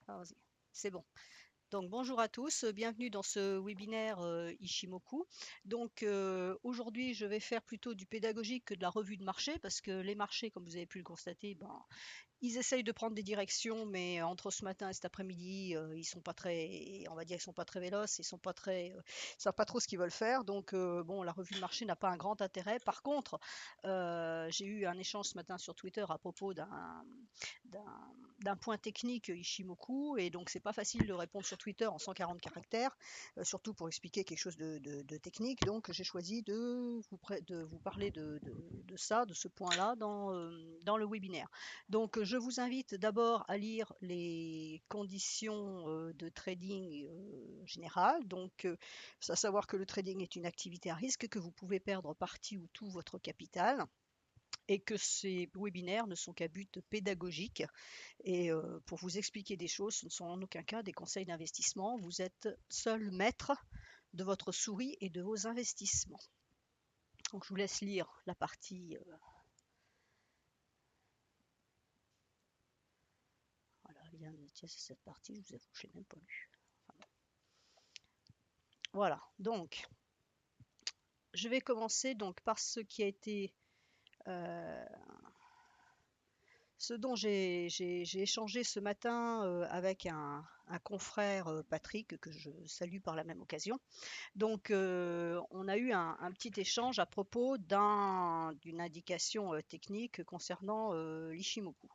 Ah, vas-y. C'est bon. Donc bonjour à tous, bienvenue dans ce webinaire Ishimoku. Donc aujourd'hui je vais faire plutôt du pédagogique que de la revue de marché parce que les marchés, comme vous avez pu le constater, ben, ils essayent de prendre des directions, mais entre ce matin et cet après-midi, ils sont pas très, on va dire, ils sont pas très véloces, ils sont pas très, savent pas trop ce qu'ils veulent faire. Donc bon, la revue de marché n'a pas un grand intérêt. Par contre, j'ai eu un échange ce matin sur Twitter à propos d'un d'un point technique Ishimoku, et donc c'est pas facile de répondre sur Twitter en 140 caractères, surtout pour expliquer quelque chose de technique. Donc j'ai choisi de vous parler de ça, de ce point-là dans le webinaire. Donc, je vous invite d'abord à lire les conditions de trading général. Donc, à savoir que le trading est une activité à risque, que vous pouvez perdre partie ou tout votre capital et que ces webinaires ne sont qu'à but pédagogique et pour vous expliquer des choses, ce ne sont en aucun cas des conseils d'investissement. Vous êtes seul maître de votre souris et de vos investissements. Donc, je vous laisse lire la partie. Voilà, bien, tiens, c'est cette partie, je vous avoue, je ne l'ai même pas lu. Enfin, bon. Voilà, donc je vais commencer donc par ce qui a été euh, ce dont j'ai échangé ce matin avec un confrère Patrick que je salue par la même occasion. Donc on a eu un petit échange à propos d'une indication technique concernant l'Ishimoku.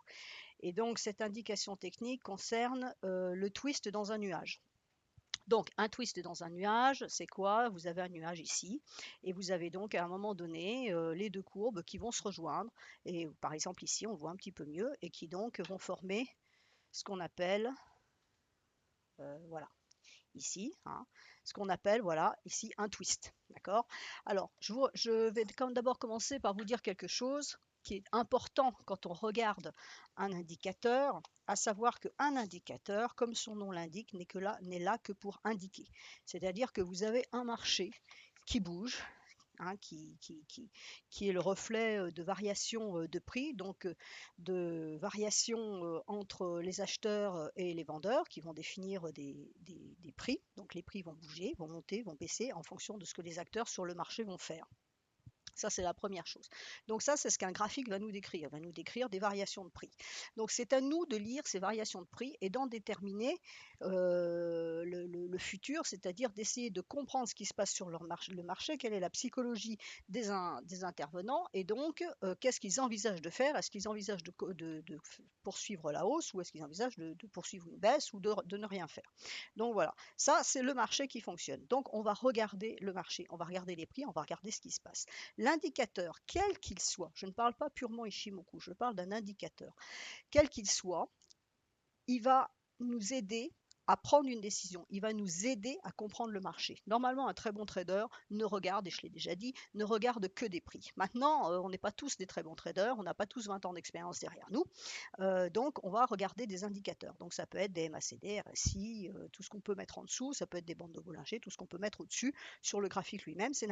Et donc cette indication technique concerne le twist dans un nuage. Donc, un twist dans un nuage, c'est quoi? Vous avez un nuage ici, et vous avez donc à un moment donné les deux courbes qui vont se rejoindre. Et par exemple, ici, on voit un petit peu mieux, et qui donc vont former ce qu'on appelle, voilà, ici, hein, ce qu'on appelle, voilà, ici, un twist. D'accord? Alors, je vais quand d'abord commencer par vous dire quelque chose qui est important quand on regarde un indicateur, à savoir qu'un indicateur, comme son nom l'indique, n'est là que pour indiquer. C'est-à-dire que vous avez un marché qui bouge, hein, qui est le reflet de variations de prix, donc de variations entre les acheteurs et les vendeurs qui vont définir des prix. Donc les prix vont bouger, vont monter, vont baisser en fonction de ce que les acteurs sur le marché vont faire. Ça, c'est la première chose. Donc ça, c'est ce qu'un graphique va nous décrire. Il va nous décrire des variations de prix. Donc c'est à nous de lire ces variations de prix et d'en déterminer le futur, c'est-à-dire d'essayer de comprendre ce qui se passe sur le marché, quelle est la psychologie des intervenants, et donc qu'est-ce qu'ils envisagent de faire. Est-ce qu'ils envisagent de poursuivre la hausse, ou est-ce qu'ils envisagent de poursuivre une baisse, ou de ne rien faire. Donc voilà, ça c'est le marché qui fonctionne. Donc on va regarder le marché, on va regarder les prix, on va regarder ce qui se passe. L'indicateur, quel qu'il soit, je ne parle pas purement Ishimoku, je parle d'un indicateur, quel qu'il soit, il va nous aider à prendre une décision. Il va nous aider à comprendre le marché. Normalement, un très bon trader ne regarde, et je l'ai déjà dit, ne regarde que des prix. Maintenant, on n'est pas tous des très bons traders, on n'a pas tous 20 ans d'expérience derrière nous. Donc, on va regarder des indicateurs. Donc, ça peut être des MACD, RSI, tout ce qu'on peut mettre en dessous, ça peut être des bandes de Bollinger, tout ce qu'on peut mettre au-dessus. Sur le graphique lui-même, ça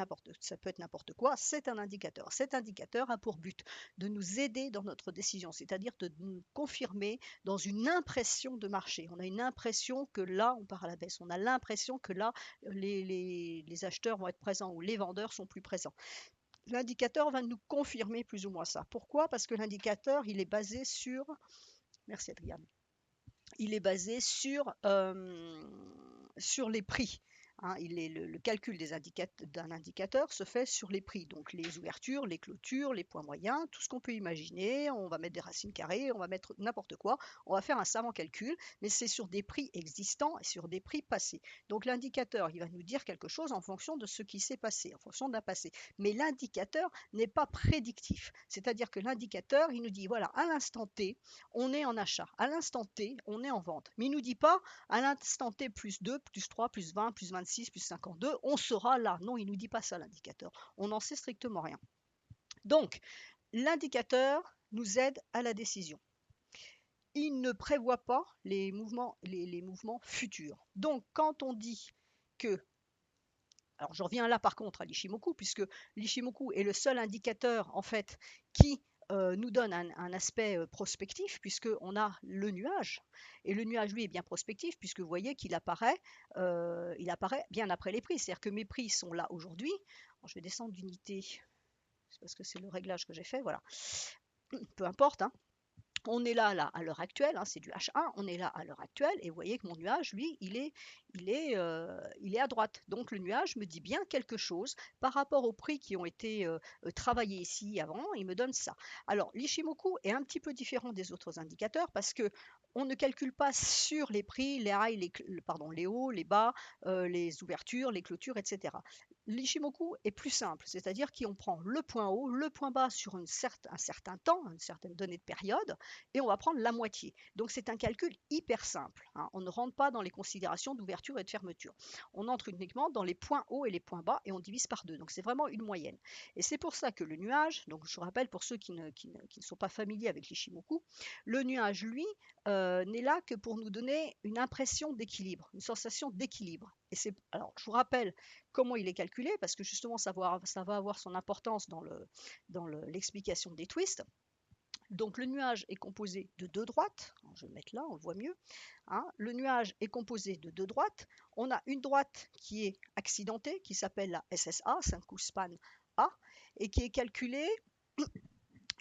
peut être n'importe quoi, c'est un indicateur. Cet indicateur a pour but de nous aider dans notre décision, c'est-à-dire de nous confirmer dans une impression de marché. On a une impression que là, on part à la baisse. On a l'impression que là, les acheteurs vont être présents ou les vendeurs sont plus présents. L'indicateur va nous confirmer plus ou moins ça. Pourquoi? Parce que l'indicateur, il est basé sur... Merci Adriane. Il est basé sur les prix. Hein, le calcul d'un indicateur se fait sur les prix, donc les ouvertures, les clôtures, les points moyens, tout ce qu'on peut imaginer. On va mettre des racines carrées, on va mettre n'importe quoi. On va faire un savant calcul, mais c'est sur des prix existants et sur des prix passés. Donc l'indicateur, il va nous dire quelque chose en fonction de ce qui s'est passé, en fonction d'un passé. Mais l'indicateur n'est pas prédictif. C'est-à-dire que l'indicateur, il nous dit, voilà, à l'instant T, on est en achat. À l'instant T, on est en vente. Mais il ne nous dit pas à l'instant T plus 2, plus 3, plus 20, plus 26, plus 52, on sera là. Non, il ne nous dit pas ça, l'indicateur. On n'en sait strictement rien. Donc, l'indicateur nous aide à la décision. Il ne prévoit pas les mouvements futurs. Donc, quand on dit que... Alors, je reviens là par contre à l'Ishimoku, puisque l'Ishimoku est le seul indicateur, en fait, qui nous donne un aspect prospectif, puisqu'on a le nuage. Et le nuage, lui, est bien prospectif, puisque vous voyez qu'il apparaît, bien après les prix. C'est-à-dire que mes prix sont là aujourd'hui. Je vais descendre d'unité, c'est parce que c'est le réglage que j'ai fait, voilà. Peu importe, hein. On est là à l'heure actuelle, hein, c'est du H1, on est là à l'heure actuelle, et vous voyez que mon nuage, lui, il est à droite. Donc le nuage me dit bien quelque chose par rapport aux prix qui ont été travaillés ici avant, il me donne ça. Alors l'Ishimoku est un petit peu différent des autres indicateurs parce que on ne calcule pas sur les prix, les highs, les hauts, les bas, les ouvertures, les clôtures, etc. L'Ishimoku est plus simple, c'est-à-dire qu'on prend le point haut, le point bas sur un certain temps, une certaine donnée de période, et on va prendre la moitié. Donc c'est un calcul hyper simple, hein. On ne rentre pas dans les considérations d'ouverture et de fermeture. On entre uniquement dans les points hauts et les points bas et on divise par deux. Donc c'est vraiment une moyenne. Et c'est pour ça que le nuage, donc je vous rappelle pour ceux qui ne sont pas familiers avec l'Ishimoku, le nuage, lui, n'est là que pour nous donner une impression d'équilibre, une sensation d'équilibre. Alors je vous rappelle comment il est calculé, parce que justement ça va avoir son importance dans l'explication des twists. Donc le nuage est composé de deux droites. Alors, je vais mettre là, on le voit mieux, hein. Le nuage est composé de deux droites. On a une droite qui est accidentée, qui s'appelle la SSA, Senkou Span A, et qui est calculée,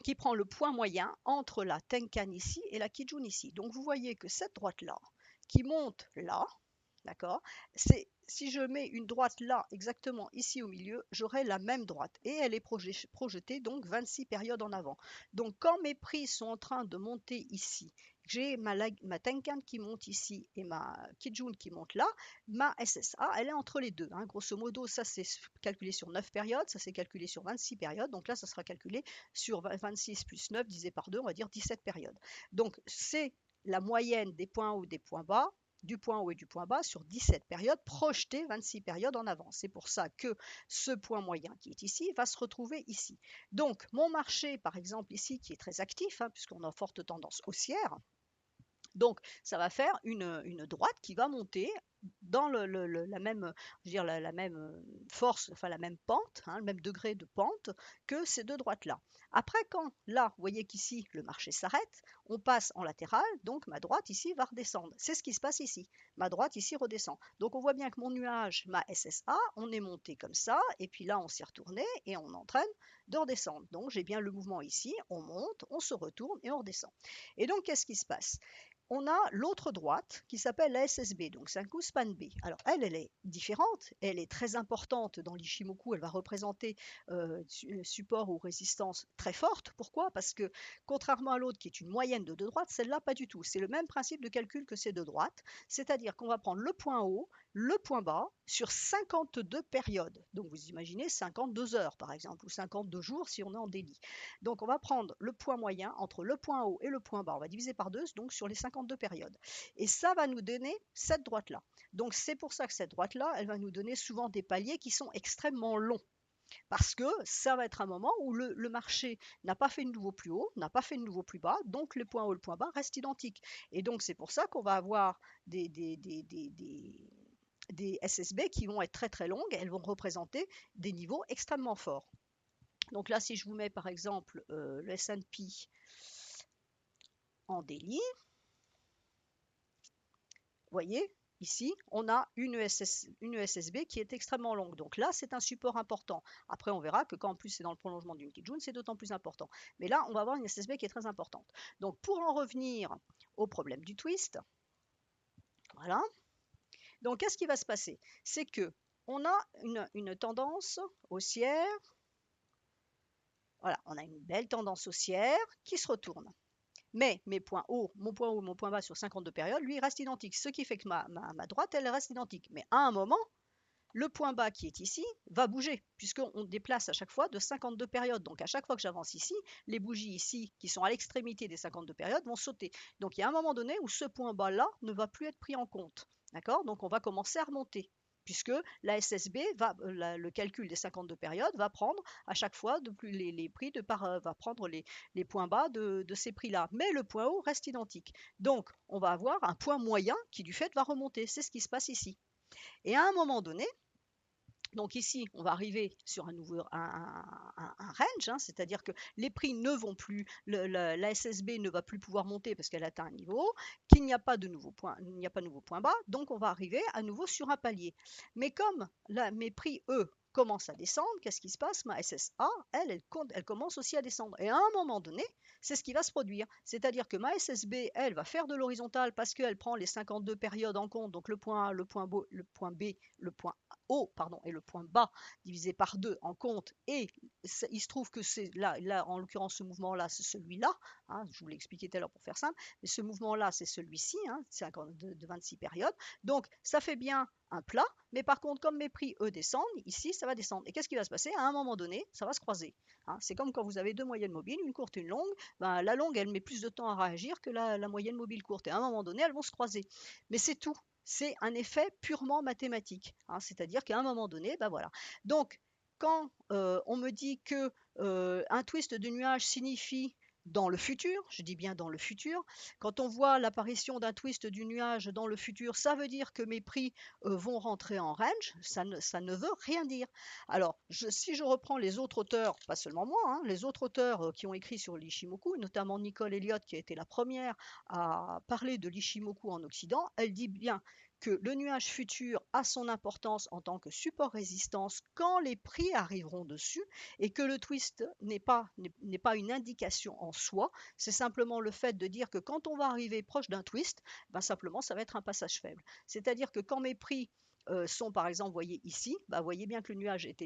qui prend le point moyen entre la Tenkan ici et la Kijun ici. Donc vous voyez que cette droite-là, qui monte là, d'accord, si je mets une droite là, exactement ici au milieu, j'aurai la même droite. Et elle est projetée donc 26 périodes en avant. Donc quand mes prix sont en train de monter ici, j'ai ma Tenkan qui monte ici et ma Kijun qui monte là, ma SSA, elle est entre les deux, hein. Grosso modo, ça c'est calculé sur 9 périodes, ça c'est calculé sur 26 périodes. Donc là, ça sera calculé sur 26 plus 9 divisé par 2, on va dire 17 périodes. Donc c'est la moyenne des points hauts, des points bas, du point haut et du point bas sur 17 périodes, projetées 26 périodes en avant. C'est pour ça que ce point moyen qui est ici va se retrouver ici. Donc mon marché, par exemple ici, qui est très actif, hein, puisqu'on a forte tendance haussière, donc ça va faire une droite qui va monter dans la même, je veux dire, la même force, enfin la même pente, hein, le même degré de pente que ces deux droites-là. Après, quand là, vous voyez qu'ici, le marché s'arrête, on passe en latéral, donc ma droite ici va redescendre. C'est ce qui se passe ici. Ma droite ici redescend. Donc on voit bien que mon nuage, ma SSA, on est monté comme ça, et puis là on s'est retourné et on entraîne de redescendre. Donc j'ai bien le mouvement ici, on monte, on se retourne et on redescend. Et donc qu'est-ce qui se passe? On a l'autre droite qui s'appelle la SSB, donc Senkou Span B. Alors elle est différente, elle est très importante dans l'Ishimoku, elle va représenter support ou résistance très forte. Pourquoi? Parce que contrairement à l'autre qui est une moyenne de deux droites, celle-là pas du tout. C'est le même principe de calcul que ces deux droites, c'est-à-dire qu'on va prendre le point haut, le point bas sur 52 périodes. Donc vous imaginez 52 heures par exemple, ou 52 jours si on est en délit. Donc on va prendre le point moyen entre le point haut et le point bas, on va diviser par 2, donc sur les 52 périodes. Et ça va nous donner cette droite-là. Donc c'est pour ça que cette droite-là, elle va nous donner souvent des paliers qui sont extrêmement longs. Parce que ça va être un moment où le marché n'a pas fait de nouveau plus haut, n'a pas fait de nouveau plus bas, donc le point haut et le point bas restent identiques. Et donc c'est pour ça qu'on va avoir des SSB qui vont être très très longues, elles vont représenter des niveaux extrêmement forts. Donc là, si je vous mets par exemple le S&P en daily, vous voyez, ici, on a une ESSB qui est extrêmement longue. Donc là, c'est un support important. Après, on verra que quand en plus c'est dans le prolongement d'une Kijun, c'est d'autant plus important. Mais là, on va avoir une SSB qui est très importante. Donc pour en revenir au problème du twist, voilà. Donc qu'est-ce qui va se passer? C'est que on a une tendance haussière. Voilà, on a une belle tendance haussière qui se retourne. Mais mes points hauts, mon point bas sur 52 périodes, lui, reste identique. Ce qui fait que ma droite, elle reste identique. Mais à un moment, le point bas qui est ici va bouger, puisqu'on déplace à chaque fois de 52 périodes. Donc à chaque fois que j'avance ici, les bougies ici, qui sont à l'extrémité des 52 périodes, vont sauter. Donc il y a un moment donné où ce point bas-là ne va plus être pris en compte. D'accord? Donc on va commencer à remonter, puisque la SSB, le calcul des 52 périodes, va prendre à chaque fois les prix va prendre les points bas de ces prix-là. Mais le point haut reste identique. Donc on va avoir un point moyen qui du fait va remonter. C'est ce qui se passe ici. Et à un moment donné, Donc ici, on va arriver sur un nouveau un range, hein, c'est-à-dire que les prix ne vont plus, la SSB ne va plus pouvoir monter parce qu'elle atteint un niveau, qu'il n'y a pas de nouveau point, il n'y a pas de nouveau point bas, donc on va arriver à nouveau sur un palier. Mais comme là, mes prix, eux, commencent à descendre, qu'est-ce qui se passe? Ma SSA, elle commence aussi à descendre. Et à un moment donné, c'est ce qui va se produire. C'est-à-dire que ma SSB, elle, va faire de l'horizontale parce qu'elle prend les 52 périodes en compte, donc le point A, le point B, le point haut pardon, et le point bas divisé par 2 en compte, et il se trouve que c'est là en l'occurrence ce mouvement-là, c'est celui-là, hein, je vous l'ai expliqué tout à l'heure pour faire simple, mais ce mouvement-là, c'est celui-ci, hein, de 26 périodes, donc ça fait bien un plat, mais par contre, comme mes prix, eux, descendent, ici, ça va descendre. Et qu'est-ce qui va se passer? À un moment donné, ça va se croiser. Hein. C'est comme quand vous avez deux moyennes mobiles, une courte et une longue. Ben, la longue, elle met plus de temps à réagir que la moyenne mobile courte. Et à un moment donné, elles vont se croiser. Mais c'est tout. C'est un effet purement mathématique. Hein. C'est-à-dire qu'à un moment donné, ben voilà. Donc, quand on me dit que un twist de nuage signifie dans le futur, je dis bien dans le futur, quand on voit l'apparition d'un twist du nuage dans le futur, ça veut dire que mes prix vont rentrer en range, ça ne veut rien dire. Alors, si je reprends les autres auteurs, pas seulement moi, hein, les autres auteurs qui ont écrit sur l'Ishimoku, notamment Nicole Elliott qui a été la première à parler de l'Ishimoku en Occident, elle dit bien que le nuage futur a son importance en tant que support résistance quand les prix arriveront dessus et que le twist n'est pas une indication en soi, c'est simplement le fait de dire que quand on va arriver proche d'un twist, ben simplement ça va être un passage faible. C'est-à-dire que quand mes prix sont par exemple, voyez ici, bah, voyez bien que le nuage est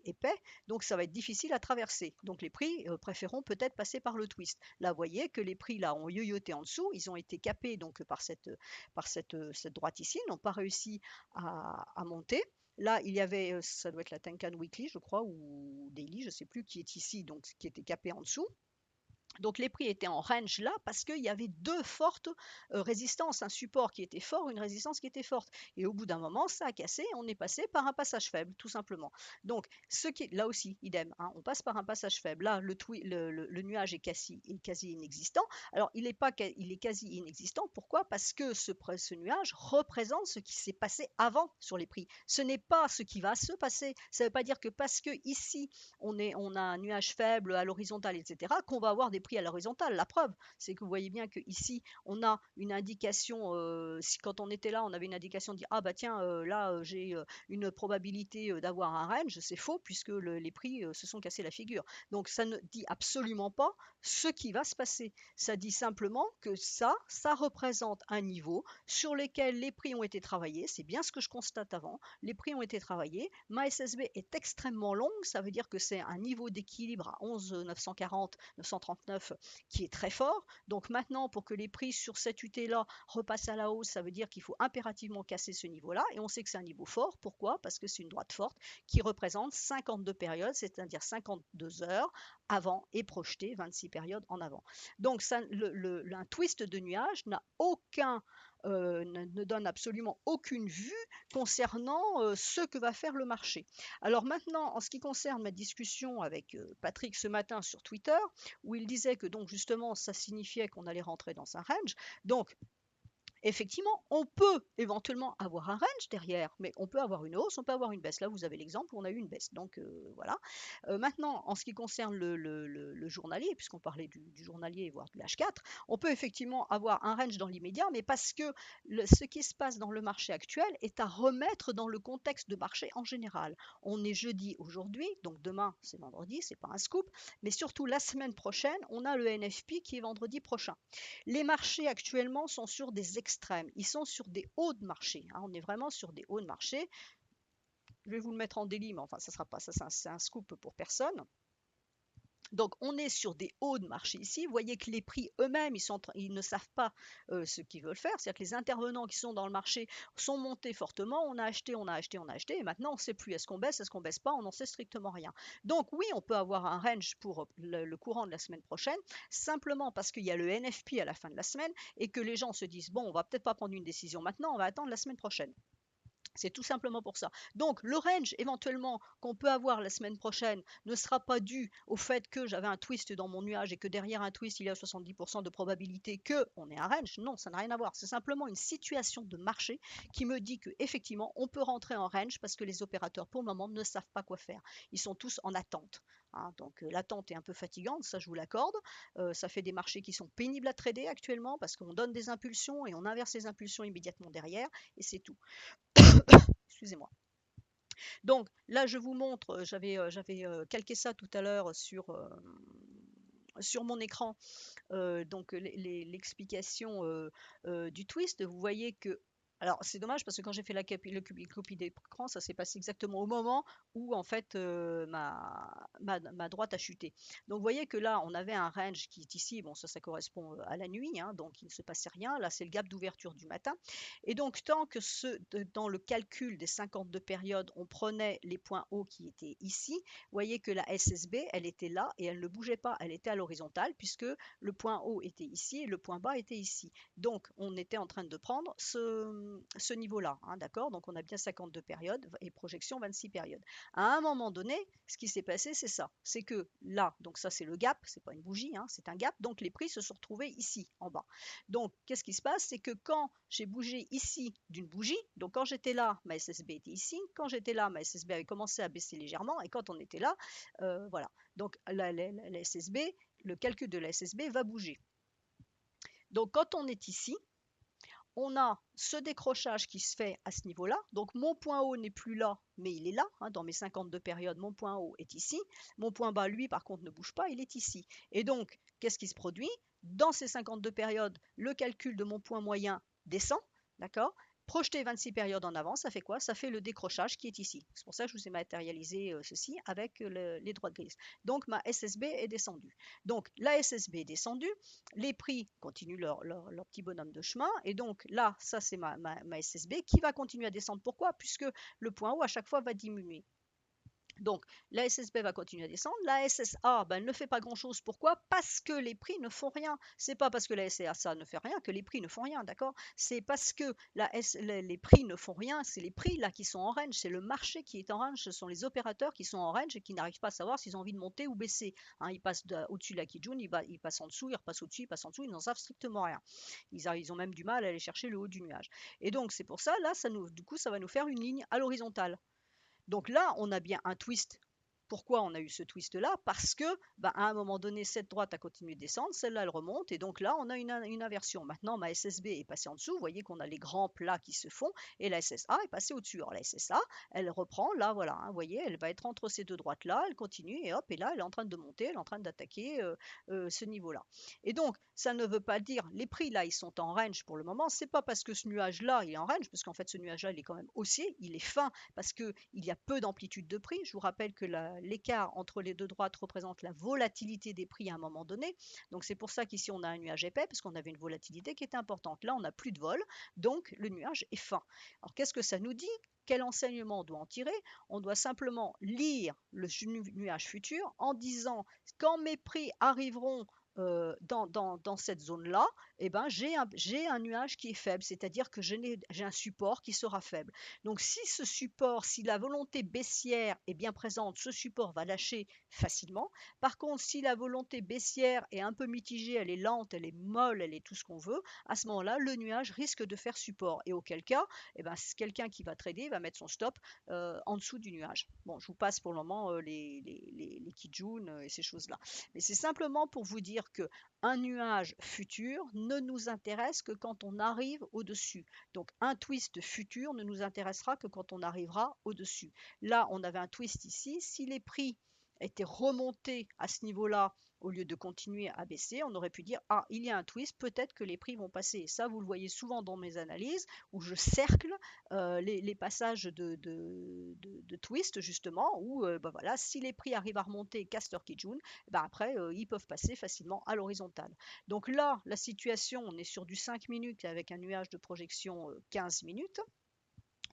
épais, donc ça va être difficile à traverser. Donc les prix préféreront peut-être passer par le twist. Là, vous voyez que les prix là ont yoyoté en dessous, ils ont été capés donc par cette droite ici, ils n'ont pas réussi à monter. Là, il y avait, ça doit être la Tenkan Weekly, je crois, ou Daily, je ne sais plus, qui est ici, donc qui était capé en dessous. Donc les prix étaient en range là parce qu'il y avait deux fortes résistances, un support qui était fort, une résistance qui était forte. Et au bout d'un moment, ça a cassé, on est passé par un passage faible, tout simplement. Donc là aussi, idem, hein, on passe par un passage faible. Là, le nuage est quasi inexistant. Alors il est quasi inexistant, pourquoi? Parce que ce nuage représente ce qui s'est passé avant sur les prix. Ce n'est pas ce qui va se passer. Ça ne veut pas dire que parce que ici, on a un nuage faible à l'horizontale, etc., qu'on va avoir des prix à l'horizontale. La preuve, c'est que vous voyez bien qu'ici, on a une indication, si quand on était là, on avait une indication de dire, ah bah tiens, là, j'ai une probabilité d'avoir un range, c'est faux, puisque les prix se sont cassés la figure. Donc ça ne dit absolument pas ce qui va se passer. Ça dit simplement que ça représente un niveau sur lequel les prix ont été travaillés, c'est bien ce que je constate avant, les prix ont été travaillés, ma SSB est extrêmement longue, ça veut dire que c'est un niveau d'équilibre à 11 940, 939 qui est très fort. Donc maintenant, pour que les prix sur cette UT-là repassent à la hausse, ça veut dire qu'il faut impérativement casser ce niveau-là. Et on sait que c'est un niveau fort. Pourquoi? Parce que c'est une droite forte qui représente 52 périodes, c'est-à-dire 52 heures avant et projeté 26 périodes en avant. Donc ça, un twist de nuage n'a ne donne absolument aucune vue concernant ce que va faire le marché. Alors maintenant, en ce qui concerne ma discussion avec Patrick ce matin sur Twitter, où il disait que donc justement ça signifiait qu'on allait rentrer dans un range, donc effectivement, on peut éventuellement avoir un range derrière, mais on peut avoir une hausse, on peut avoir une baisse. Là, vous avez l'exemple où on a eu une baisse. Donc voilà. Maintenant, en ce qui concerne le journalier, puisqu'on parlait du journalier, voire du H4, on peut effectivement avoir un range dans l'immédiat, mais parce que ce qui se passe dans le marché actuel est à remettre dans le contexte de marché en général. On est jeudi aujourd'hui, donc demain c'est vendredi, c'est pas un scoop, mais surtout la semaine prochaine, on a le NFP qui est vendredi prochain. Les marchés actuellement sont sur des extrêmes, ils sont sur des hauts de marché, hein. On est vraiment sur des hauts de marché. Je vais vous le mettre en délit, mais enfin ça sera pas ça, c'est un scoop pour personne. Donc on est sur des hauts de marché ici. Vous voyez que les prix eux-mêmes, ils ne savent pas ce qu'ils veulent faire. C'est-à-dire que les intervenants qui sont dans le marché sont montés fortement. On a acheté, on a acheté, on a acheté. Et maintenant, on ne sait plus. Est-ce qu'on baisse pas? On n'en sait strictement rien. Donc oui, on peut avoir un range pour le courant de la semaine prochaine, simplement parce qu'il y a le NFP à la fin de la semaine et que les gens se disent, bon, on va peut-être pas prendre une décision maintenant, on va attendre la semaine prochaine. C'est tout simplement pour ça. Donc le range éventuellement qu'on peut avoir la semaine prochaine ne sera pas dû au fait que j'avais un twist dans mon nuage et que derrière un twist il y a 70% de probabilité qu'on ait un range. Non, ça n'a rien à voir. C'est simplement une situation de marché qui me dit qu'effectivement on peut rentrer en range parce que les opérateurs pour le moment ne savent pas quoi faire. Ils sont tous en attente. Hein, donc l'attente est un peu fatigante, ça je vous l'accorde. Ça fait des marchés qui sont pénibles à trader actuellement parce qu'on donne des impulsions et on inverse les impulsions immédiatement derrière et c'est tout. Excusez-moi. Donc là, je vous montre, j'avais calqué ça tout à l'heure sur mon écran, donc l'explication du twist. Vous voyez que, alors c'est dommage parce que quand j'ai fait la copie d'écran, ça s'est passé exactement au moment où en fait ma droite a chuté. Donc vous voyez que là, on avait un range qui est ici, bon ça correspond à la nuit, hein, donc il ne se passait rien. Là, c'est le gap d'ouverture du matin. Et donc tant que dans le calcul des 52 périodes, on prenait les points hauts qui étaient ici, vous voyez que la SSB, elle était là et elle ne bougeait pas, elle était à l'horizontale puisque le point haut était ici et le point bas était ici. Donc, on était en train de prendre ce niveau-là, hein, d'accord? Donc, on a bien 52 périodes et projection 26 périodes. À un moment donné, ce qui s'est passé, c'est ça. C'est que là, donc ça, c'est le gap, c'est pas une bougie, hein, c'est un gap. Donc, les prix se sont retrouvés ici, en bas. Donc, qu'est-ce qui se passe? C'est que quand j'ai bougé ici d'une bougie, donc quand j'étais là, ma SSB était ici. Quand j'étais là, ma SSB avait commencé à baisser légèrement. Et quand on était là, voilà. Donc, la SSB, le calcul de la SSB va bouger. Donc quand on est ici, on a ce décrochage qui se fait à ce niveau-là. Donc mon point haut n'est plus là, mais il est là. Hein, dans mes 52 périodes, mon point haut est ici. Mon point bas, lui, par contre, ne bouge pas, il est ici. Et donc, qu'est-ce qui se produit? Dans ces 52 périodes, le calcul de mon point moyen descend, d'accord? Projeter 26 périodes en avant, ça fait quoi? Ça fait le décrochage qui est ici. C'est pour ça que je vous ai matérialisé ceci avec les droites grises. Donc ma SSB est descendue. Donc la SSB est descendue, les prix continuent leur petit bonhomme de chemin, et donc là, ça c'est ma SSB qui va continuer à descendre. Pourquoi? Puisque le point haut à chaque fois va diminuer. Donc, la SSB va continuer à descendre. La SSA, ben, elle ne fait pas grand-chose. Pourquoi? Parce que les prix ne font rien. C'est pas parce que la SSA ne fait rien que les prix ne font rien, d'accord? C'est parce que les prix ne font rien, c'est les prix là qui sont en range, c'est le marché qui est en range, ce sont les opérateurs qui sont en range et qui n'arrivent pas à savoir s'ils ont envie de monter ou baisser. Hein, ils passent au-dessus de la Kijun, ils passent en dessous, ils repassent au-dessus, ils passent en dessous, ils n'en savent strictement rien. Ils ont même du mal à aller chercher le haut du nuage. Et donc, c'est pour ça, là, du coup, ça va nous faire une ligne à l'horizontale. Donc là, on a bien un twist. Pourquoi on a eu ce twist-là? Parce que, à un moment donné, cette droite a continué de descendre, celle-là, elle remonte, et donc là, on a une inversion. Maintenant, ma SSB est passée en dessous, vous voyez qu'on a les grands plats qui se font, et la SSA est passée au-dessus. Alors la SSA, elle reprend, là, voilà, hein, vous voyez, elle va être entre ces deux droites-là, elle continue, et hop, et là, elle est en train de monter, elle est en train d'attaquer ce niveau-là. Et donc, ça ne veut pas dire, les prix, là, ils sont en range pour le moment, c'est pas parce que ce nuage-là, il est en range, parce qu'en fait, ce nuage-là, il est quand même haussier, il est fin, parce qu'il y a peu d'amplitude de prix. Je vous rappelle que l'écart entre les deux droites représente la volatilité des prix à un moment donné. Donc c'est pour ça qu'ici on a un nuage épais, parce qu'on avait une volatilité qui était importante. Là, on n'a plus de vol, donc le nuage est fin. Alors qu'est-ce que ça nous dit? Quel enseignement on doit en tirer? On doit simplement lire le nuage futur en disant quand mes prix arriveront dans cette zone-là, eh ben, j'ai un nuage qui est faible, c'est-à-dire que j'ai un support qui sera faible. Donc si ce support, si la volonté baissière est bien présente, ce support va lâcher facilement. Par contre, si la volonté baissière est un peu mitigée, elle est lente, elle est molle, elle est tout ce qu'on veut, à ce moment-là, le nuage risque de faire support. Et auquel cas, eh ben, quelqu'un qui va trader va mettre son stop en dessous du nuage. Bon, je vous passe pour le moment les Kijun et ces choses-là. Mais c'est simplement pour vous dire que un nuage futur ne nous intéresse que quand on arrive au-dessus. Donc un twist futur ne nous intéressera que quand on arrivera au-dessus. Là, on avait un twist ici. Si les prix étaient remontés à ce niveau-là, au lieu de continuer à baisser, on aurait pu dire ah, il y a un twist, peut-être que les prix vont passer. Et ça, vous le voyez souvent dans mes analyses où je cercle les passages de twist justement où voilà, si les prix arrivent à remonter Caster Kijun, après ils peuvent passer facilement à l'horizontale. Donc là, la situation, on est sur du 5 minutes avec un nuage de projection 15 minutes.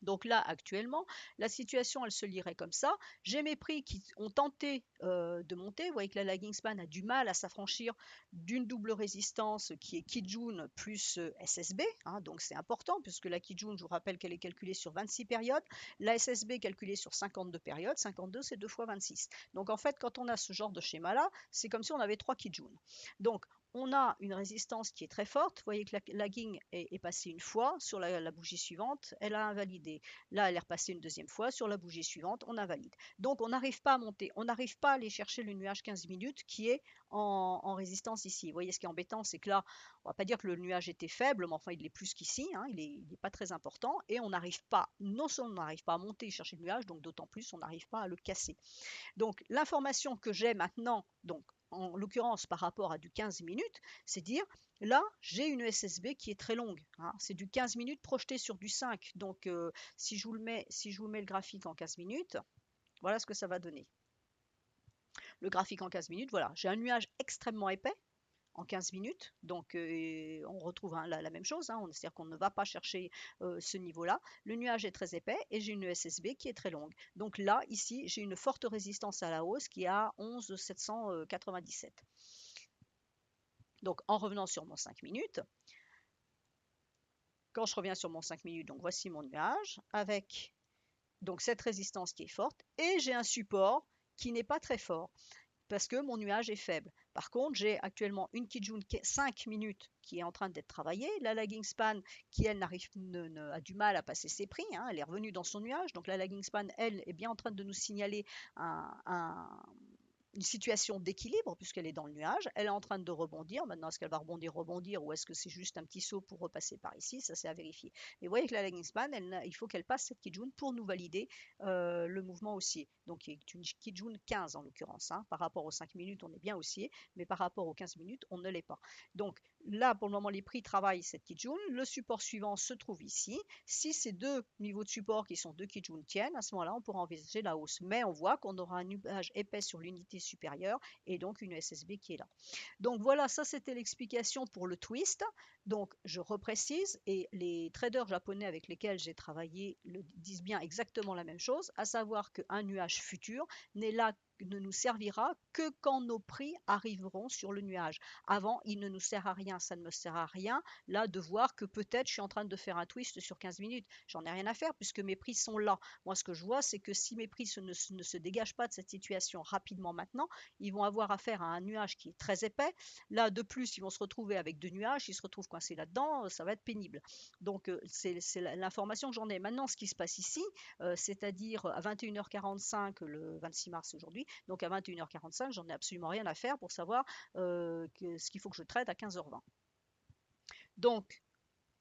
Donc là, actuellement, la situation, elle se lirait comme ça. J'ai mes prix qui ont tenté de monter. Vous voyez que la lagging span a du mal à s'affranchir d'une double résistance qui est Kijun plus SSB. Hein, donc c'est important puisque la Kijun, je vous rappelle qu'elle est calculée sur 26 périodes. La SSB calculée sur 52 périodes. 52, c'est 2 fois 26. Donc en fait, quand on a ce genre de schéma-là, c'est comme si on avait 3 Kijun. Donc on a une résistance qui est très forte. Vous voyez que la lagging est passée une fois sur la bougie suivante, elle a invalidé. Là, elle est repassée une deuxième fois sur la bougie suivante, on invalide. Donc, on n'arrive pas à monter, on n'arrive pas à aller chercher le nuage 15 minutes qui est en résistance ici. Vous voyez, ce qui est embêtant, c'est que là, on ne va pas dire que le nuage était faible, mais enfin, il est plus qu'ici, hein, il n'est pas très important, et on n'arrive pas, non seulement on n'arrive pas à monter et chercher le nuage, donc d'autant plus, on n'arrive pas à le casser. Donc, l'information que j'ai maintenant, donc en l'occurrence par rapport à du 15 minutes, c'est dire, là, j'ai une SSB qui est très longue. Hein, c'est du 15 minutes projeté sur du 5. Donc, si je vous mets le graphique en 15 minutes, voilà ce que ça va donner. Le graphique en 15 minutes, voilà, j'ai un nuage extrêmement épais en 15 minutes. Donc, on retrouve hein, la même chose. Hein, c'est-à-dire qu'on ne va pas chercher ce niveau-là. Le nuage est très épais et j'ai une SSB qui est très longue. Donc là, ici, j'ai une forte résistance à la hausse qui est à 11 797. Donc, en revenant sur mon 5 minutes, quand je reviens sur mon 5 minutes, donc voici mon nuage avec donc cette résistance qui est forte et j'ai un support qui n'est pas très fort parce que mon nuage est faible. Par contre, j'ai actuellement une Kijun 5 minutes qui est en train d'être travaillée, la lagging span qui, elle, a du mal à passer ses prix, hein, elle est revenue dans son nuage, donc la lagging span, elle, est bien en train de nous signaler une situation d'équilibre puisqu'elle est dans le nuage, elle est en train de rebondir. Maintenant, est-ce qu'elle va rebondir ou est-ce que c'est juste un petit saut pour repasser par ici? Ça, c'est à vérifier. Mais vous voyez que la lagging span, il faut qu'elle passe cette Kijun pour nous valider le mouvement haussier. Donc, il est une Kijun 15 en l'occurrence. Hein. Par rapport aux 5 minutes, on est bien haussier, mais par rapport aux 15 minutes, on ne l'est pas. Donc, là, pour le moment, les prix travaillent cette Kijun. Le support suivant se trouve ici. Si ces deux niveaux de support qui sont deux Kijun tiennent, à ce moment-là, on pourra envisager la hausse. Mais on voit qu'on aura un nuage épais sur l'unité supérieure et donc une SSB qui est là. Donc voilà, ça c'était l'explication pour le twist. Donc je reprécise et les traders japonais avec lesquels j'ai travaillé disent bien exactement la même chose, à savoir qu'un nuage futur n'est là ne nous servira que quand nos prix arriveront sur le nuage. Avant, il ne nous sert à rien, ça ne me sert à rien là de voir que peut-être je suis en train de faire un twist sur 15 minutes. J'en ai rien à faire puisque mes prix sont là. Moi, ce que je vois, c'est que si mes prix ne se dégagent pas de cette situation rapidement maintenant, ils vont avoir affaire à un nuage qui est très épais. Là, de plus, ils vont se retrouver avec deux nuages, ils se retrouvent coincés là-dedans, ça va être pénible. Donc, c'est l'information que j'en ai. Maintenant, ce qui se passe ici, c'est-à-dire à 21h45 le 26 mars aujourd'hui, donc à 21h45, j'en ai absolument rien à faire pour savoir ce qu'il faut que je traite à 15h20. Donc,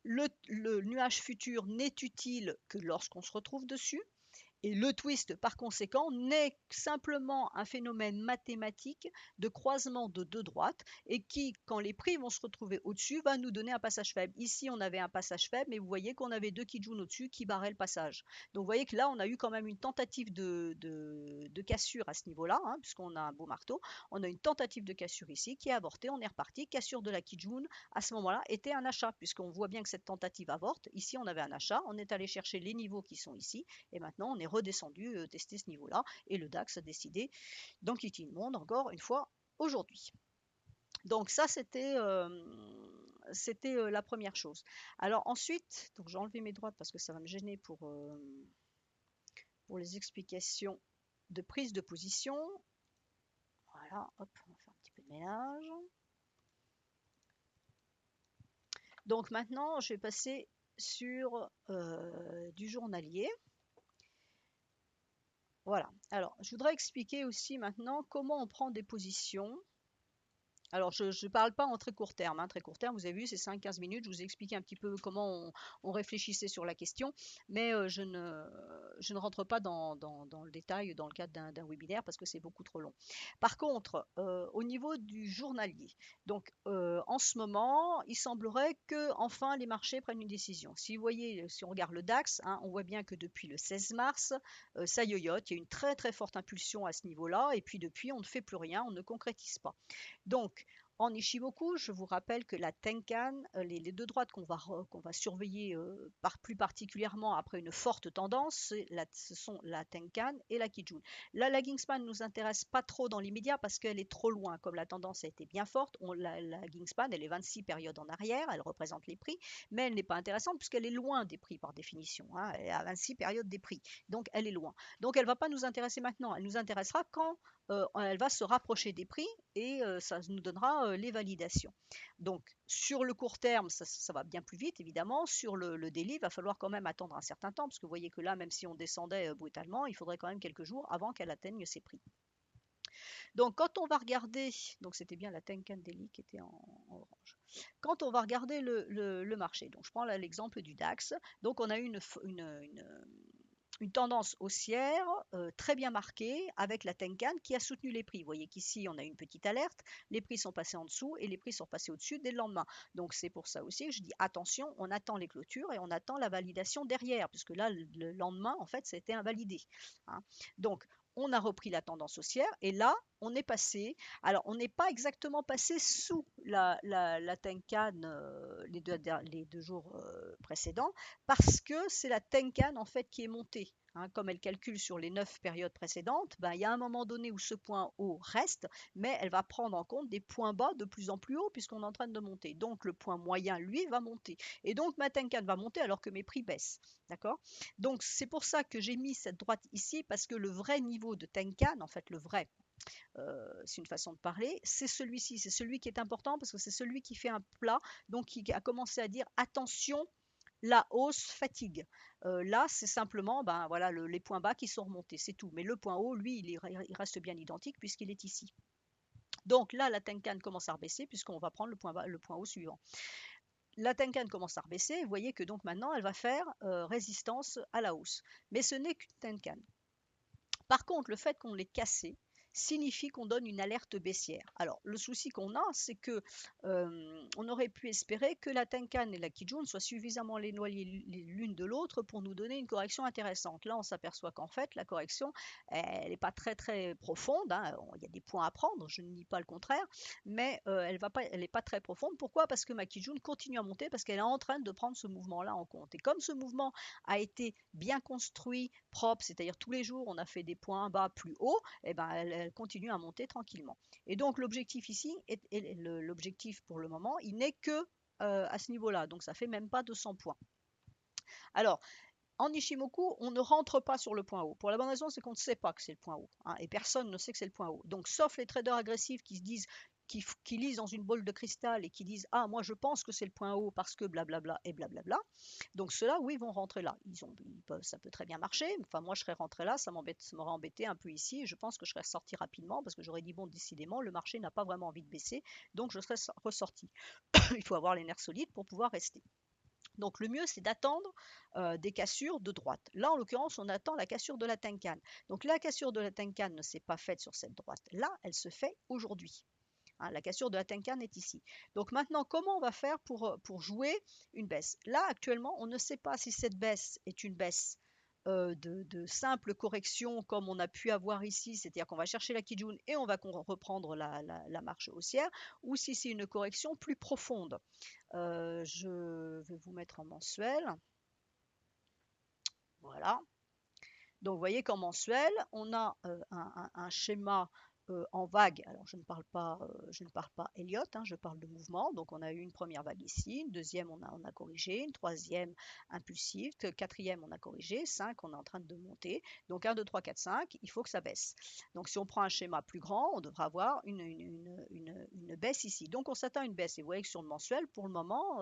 le nuage futur n'est utile que lorsqu'on se retrouve dessus. Et le twist, par conséquent, n'est simplement un phénomène mathématique de croisement de deux droites et qui, quand les prix vont se retrouver au-dessus, va nous donner un passage faible. Ici, on avait un passage faible, mais vous voyez qu'on avait deux Kijun au-dessus qui barraient le passage. Donc, vous voyez que là, on a eu quand même une tentative de cassure à ce niveau-là, hein, puisqu'on a un beau marteau. On a une tentative de cassure ici qui est avortée, on est reparti. Cassure de la Kijun, à ce moment-là, était un achat, puisqu'on voit bien que cette tentative avorte. Ici, on avait un achat, on est allé chercher les niveaux qui sont ici, et maintenant, on est redescendu tester ce niveau-là et le DAX a décidé d'en quitter le monde encore une fois aujourd'hui. Donc ça, c'était la première chose. Alors ensuite, donc j'ai enlevé mes droites parce que ça va me gêner pour les explications de prise de position. Voilà, hop, on va faire un petit peu de ménage. Donc maintenant, je vais passer sur du journalier. Voilà. Alors, je voudrais expliquer aussi maintenant comment on prend des positions. Alors, je ne parle pas en très court terme. Hein. Très court terme, vous avez vu, c'est 5-15 minutes. Je vous ai expliqué un petit peu comment on réfléchissait sur la question, mais je ne rentre pas dans le détail dans le cadre d'un webinaire parce que c'est beaucoup trop long. Par contre, au niveau du journalier, donc en ce moment, il semblerait que enfin les marchés prennent une décision. Si vous voyez, si on regarde le DAX, hein, on voit bien que depuis le 16 mars, ça yoyote, il y a une très très forte impulsion à ce niveau-là, et puis depuis, on ne fait plus rien, on ne concrétise pas. Donc, En Ishimoku, je vous rappelle que la Tenkan, les deux droites qu'on va surveiller plus particulièrement après une forte tendance, ce sont la Tenkan et la Kijun. Là, la Kingspan ne nous intéresse pas trop dans l'immédiat parce qu'elle est trop loin. Comme la tendance a été bien forte, la Kingspan, elle est 26 périodes en arrière, elle représente les prix, mais elle n'est pas intéressante puisqu'elle est loin des prix par définition. Hein, elle est à 26 périodes des prix, donc elle est loin. Donc elle ne va pas nous intéresser maintenant, elle nous intéressera quand elle va se rapprocher des prix et ça nous donnera les validations. Donc sur le court terme, ça va bien plus vite évidemment. Sur le daily, il va falloir quand même attendre un certain temps parce que vous voyez que là, même si on descendait brutalement, il faudrait quand même quelques jours avant qu'elle atteigne ses prix. Donc quand on va regarder, donc c'était bien la Tenkan Daily qui était en orange. Quand on va regarder le marché, donc je prends l'exemple du DAX, donc on a une tendance haussière très bien marquée avec la Tenkan qui a soutenu les prix. Vous voyez qu'ici, on a une petite alerte, les prix sont passés en dessous et les prix sont passés au-dessus dès le lendemain. Donc c'est pour ça aussi que je dis attention, on attend les clôtures et on attend la validation derrière, puisque là, le lendemain, en fait, ça a été invalidé. Hein. Donc, on a repris la tendance haussière et là, on est passé. Alors, on n'est pas exactement passé sous la Tenkan les deux jours précédents parce que c'est la Tenkan en fait qui est montée. Hein, comme elle calcule sur les 9 périodes précédentes, ben, il y a un moment donné où ce point haut reste, mais elle va prendre en compte des points bas de plus en plus haut puisqu'on est en train de monter. Donc le point moyen, lui, va monter. Et donc ma Tenkan va monter alors que mes prix baissent. D'accord? Donc c'est pour ça que j'ai mis cette droite ici parce que le vrai niveau de Tenkan, en fait le vrai, c'est une façon de parler, c'est celui-ci, c'est celui qui est important parce que c'est celui qui fait un plat, donc qui a commencé à dire attention, la hausse fatigue. Là, c'est simplement ben, voilà, les points bas qui sont remontés, c'est tout. Mais le point haut, lui, il reste bien identique puisqu'il est ici. Donc là, la Tenkan commence à rebaisser puisqu'on va prendre le point haut suivant. La Tenkan commence à rebaisser, vous voyez que donc maintenant, elle va faire résistance à la hausse. Mais ce n'est qu'une Tenkan. Par contre, le fait qu'on l'ait cassé signifie qu'on donne une alerte baissière. Alors, le souci qu'on a, c'est que on aurait pu espérer que la Tenkan et la Kijun soient suffisamment éloignées l'une de l'autre pour nous donner une correction intéressante. Là, on s'aperçoit qu'en fait, la correction, elle n'est pas très très profonde. Hein. Il y a des points à prendre, je ne nie pas le contraire, mais elle n'est pas très profonde. Pourquoi? Parce que ma Kijun continue à monter, parce qu'elle est en train de prendre ce mouvement-là en compte. Et comme ce mouvement a été bien construit, propre, c'est-à-dire tous les jours, on a fait des points bas plus hauts, et ben elle continue à monter tranquillement. Et donc l'objectif ici, l'objectif pour le moment, il n'est que à ce niveau-là, donc ça fait même pas 200 points. Alors, en Ishimoku, on ne rentre pas sur le point haut. Pour la bonne raison, c'est qu'on ne sait pas que c'est le point haut. Hein, et personne ne sait que c'est le point haut. Donc, sauf les traders agressifs qui se disent, qui lisent dans une boule de cristal et qui disent « Ah, moi je pense que c'est le point haut parce que blablabla et blablabla ». Donc ceux-là, oui, vont rentrer là. Ça peut très bien marcher. Enfin, moi je serais rentré là, ça m'aurait embêté un peu ici. Je pense que je serais sorti rapidement parce que j'aurais dit « Bon, décidément, le marché n'a pas vraiment envie de baisser. » Donc je serais ressorti. Il faut avoir les nerfs solides pour pouvoir rester. Donc le mieux, c'est d'attendre des cassures de droite. Là, en l'occurrence, on attend la cassure de la Tenkan. Donc la cassure de la Tenkan ne s'est pas faite sur cette droite. Là, elle se fait aujourd'hui. Hein, la cassure de la Tenkan est ici. Donc maintenant, comment on va faire pour jouer une baisse? Là, actuellement, on ne sait pas si cette baisse est une baisse de simple correction comme on a pu avoir ici, c'est-à-dire qu'on va chercher la Kijun et on va reprendre la marche haussière, ou si c'est une correction plus profonde. Je vais vous mettre en mensuel. Voilà. Donc, vous voyez qu'en mensuel, on a un schéma en vague. Alors, je ne parle pas Elliott, hein, je parle de mouvement. Donc, on a eu une première vague ici, une deuxième, on a corrigé, une troisième impulsive, quatrième, on a corrigé, 5, on est en train de monter. Donc, 1, 2, 3, 4, 5, il faut que ça baisse. Donc, si on prend un schéma plus grand, on devra avoir une baisse ici. Donc, on s'attend à une baisse. Et vous voyez que sur le mensuel, pour le moment,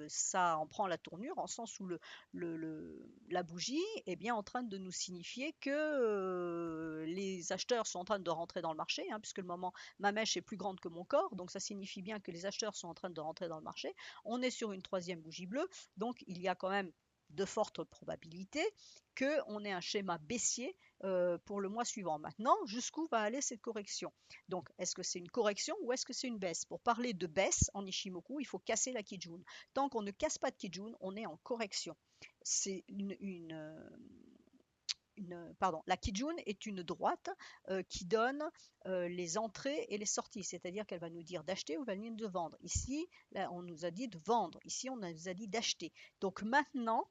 ça en prend la tournure, en sens où la bougie est bien en train de nous signifier que les acheteurs sont en train de rentrer dans le marché, hein, puisque le moment, ma mèche est plus grande que mon corps, donc ça signifie bien que les acheteurs sont en train de rentrer dans le marché. On est sur une troisième bougie bleue, donc il y a quand même de fortes probabilités qu'on ait un schéma baissier pour le mois suivant. Maintenant, jusqu'où va aller cette correction? Donc, est-ce que c'est une correction ou est-ce que c'est une baisse? Pour parler de baisse en Ishimoku, il faut casser la Kijun. Tant qu'on ne casse pas de Kijun, on est en correction. C'est la Kijun est une droite qui donne les entrées et les sorties, c'est-à-dire qu'elle va nous dire d'acheter ou va nous dire de vendre. Ici, là, on nous a dit de vendre. Ici, on nous a dit d'acheter. Donc maintenant,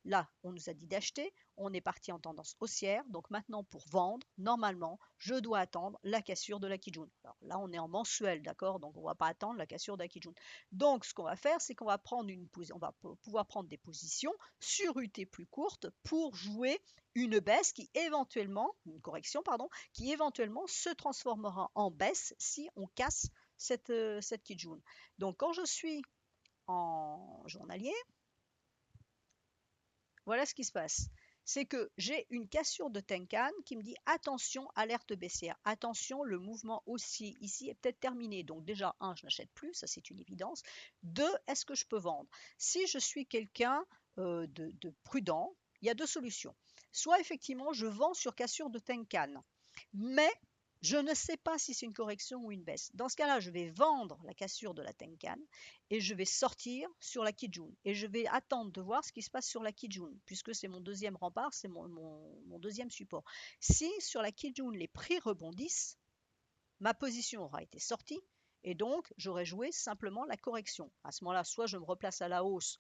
là, on nous a dit d'acheter, on est parti en tendance haussière. Donc maintenant, pour vendre, normalement, je dois attendre la cassure de la Kijun. Alors là, on est en mensuel, d'accord? Donc on ne va pas attendre la cassure de la Kijun. Donc ce qu'on va faire, c'est qu'on va prendre on va pouvoir prendre des positions sur UT plus courtes pour jouer une baisse qui éventuellement, une correction, pardon, qui éventuellement se transformera en baisse si on casse cette Kijun. Donc quand je suis en journalier, voilà ce qui se passe. C'est que j'ai une cassure de Tenkan qui me dit attention, alerte baissière. Attention, le mouvement haussier ici est peut-être terminé. Donc déjà, un, je n'achète plus, ça c'est une évidence. Deux, est-ce que je peux vendre? Si je suis quelqu'un de prudent, il y a deux solutions. Soit effectivement, je vends sur cassure de Tenkan, mais je ne sais pas si c'est une correction ou une baisse. Dans ce cas-là, je vais vendre la cassure de la Tenkan et je vais sortir sur la Kijun. Et je vais attendre de voir ce qui se passe sur la Kijun, puisque c'est mon deuxième rempart, c'est mon deuxième support. Si sur la Kijun, les prix rebondissent, ma position aura été sortie et donc j'aurais joué simplement la correction. À ce moment-là, soit je me replace à la hausse